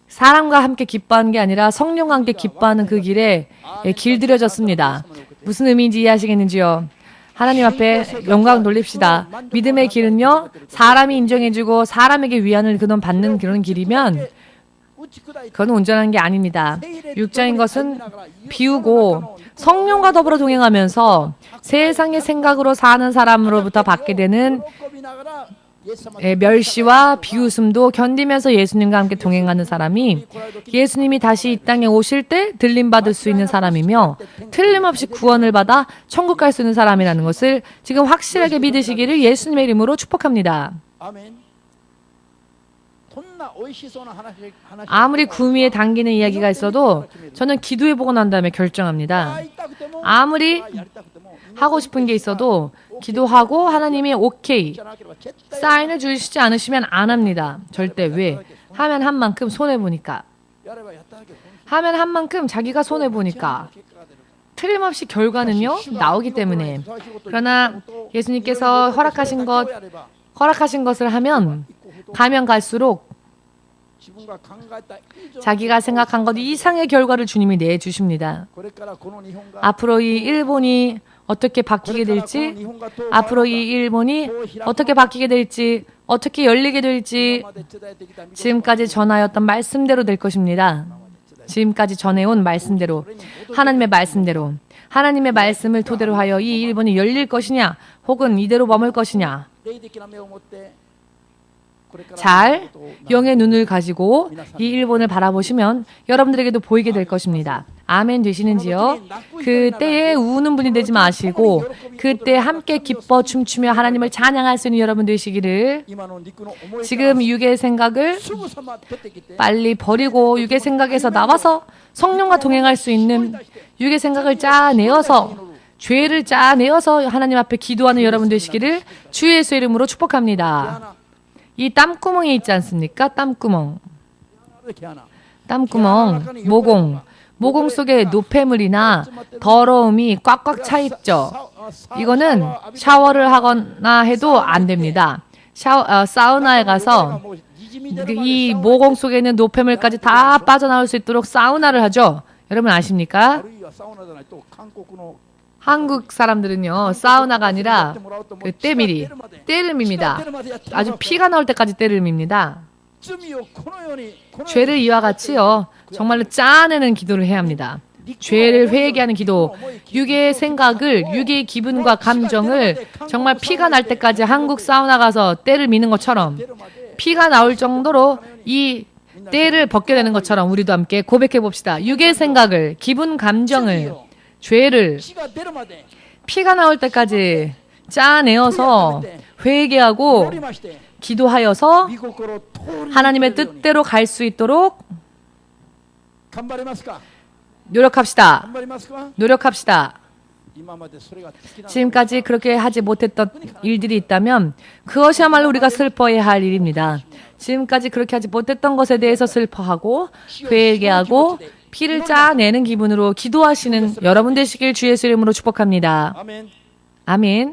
사람과 함께 기뻐하는 게 아니라 성령과 함께 기뻐하는 그 길에 길들여졌습니다. 무슨 의미인지 이해하시겠는지요? 하나님 앞에 영광 돌립시다. 믿음의 길은요, 사람이 인정해주고 사람에게 위안을 받는 그런 길이면 그건 온전한 게 아닙니다. 육적인 것은 비우고 성령과 더불어 동행하면서 세상의 생각으로 사는 사람으로부터 받게 되는 멸시와 비웃음도 견디면서 예수님과 함께 동행하는 사람이 예수님이 다시 이 땅에 오실 때 들림받을 수 있는 사람이며 틀림없이 구원을 받아 천국 갈 수 있는 사람이라는 것을 지금 확실하게 믿으시기를 예수님의 이름으로 축복합니다. 아무리 구미에 당기는 이야기가 있어도 저는 기도해보고 난 다음에 결정합니다. 아무리 하고 싶은 게 있어도 기도하고 하나님이 오케이 사인을 주시지 않으시면 안 합니다. 절대. 왜? 하면 한 만큼 손해보니까. 하면 한 만큼 자기가 손해보니까. 틀림없이 결과는요 나오기 때문에. 그러나 예수님께서 허락하신 것을 하면 가면 갈수록 자기가 생각한 것 이상의 결과를 주님이 내주십니다. 앞으로 이 일본이 어떻게 바뀌게 될지, 앞으로 이 일본이 어떻게 바뀌게 될지, 어떻게 열리게 될지 지금까지 전하였던 말씀대로 될 것입니다. 지금까지 전해온 말씀대로, 하나님의 말씀대로, 하나님의 말씀을 토대로 하여 이 일본이 열릴 것이냐 혹은 이대로 머물 것이냐, 잘 영의 눈을 가지고 이 일본을 바라보시면 여러분들에게도 보이게 될 것입니다. 아멘 되시는지요? 그때에 우는 분이 되지 마시고 그때 함께 기뻐 춤추며 하나님을 찬양할 수 있는 여러분 되시기를. 지금 육의 생각을 빨리 버리고 육의 생각에서 나와서 성령과 동행할 수 있는 육의 생각을 짜내어서 죄를 짜내어서 하나님 앞에 기도하는 여러분 되시기를 주 예수의 이름으로 축복합니다. 이 땀구멍이 있지 않습니까? 땀구멍, 모공 속에 노폐물이나 더러움이 꽉꽉 차 있죠. 이거는 샤워를 하거나 해도 안 됩니다. 사우나에 가서 이 모공 속에 있는 노폐물까지 다 빠져나올 수 있도록 사우나를 하죠. 여러분 아십니까? 한국 사람들은요 사우나가 아니라 그 때를 밉니다. 아주 피가 나올 때까지 때를 밉니다. 죄를 이와 같이요 정말로 짜내는 기도를 해야 합니다. 죄를 회개하는 기도, 육의 생각을, 육의 기분과 감정을 정말 피가 날 때까지 한국 사우나 가서 때를 미는 것처럼 피가 나올 정도로 이 때를 벗게 되는 것처럼 우리도 함께 고백해 봅시다. 육의 생각을, 기분, 감정을, 죄를 피가 나올 때까지 짜내어서 회개하고 기도하여서 하나님의 뜻대로 갈 수 있도록 노력합시다. 지금까지 그렇게 하지 못했던 일들이 있다면 그것이야말로 우리가 슬퍼해야 할 일입니다. 지금까지 그렇게 하지 못했던 것에 대해서 슬퍼하고 회개하고 피를 짜내는 기분으로 기도하시는 여러분 되시길 주 예수 이름으로 축복합니다. 아멘.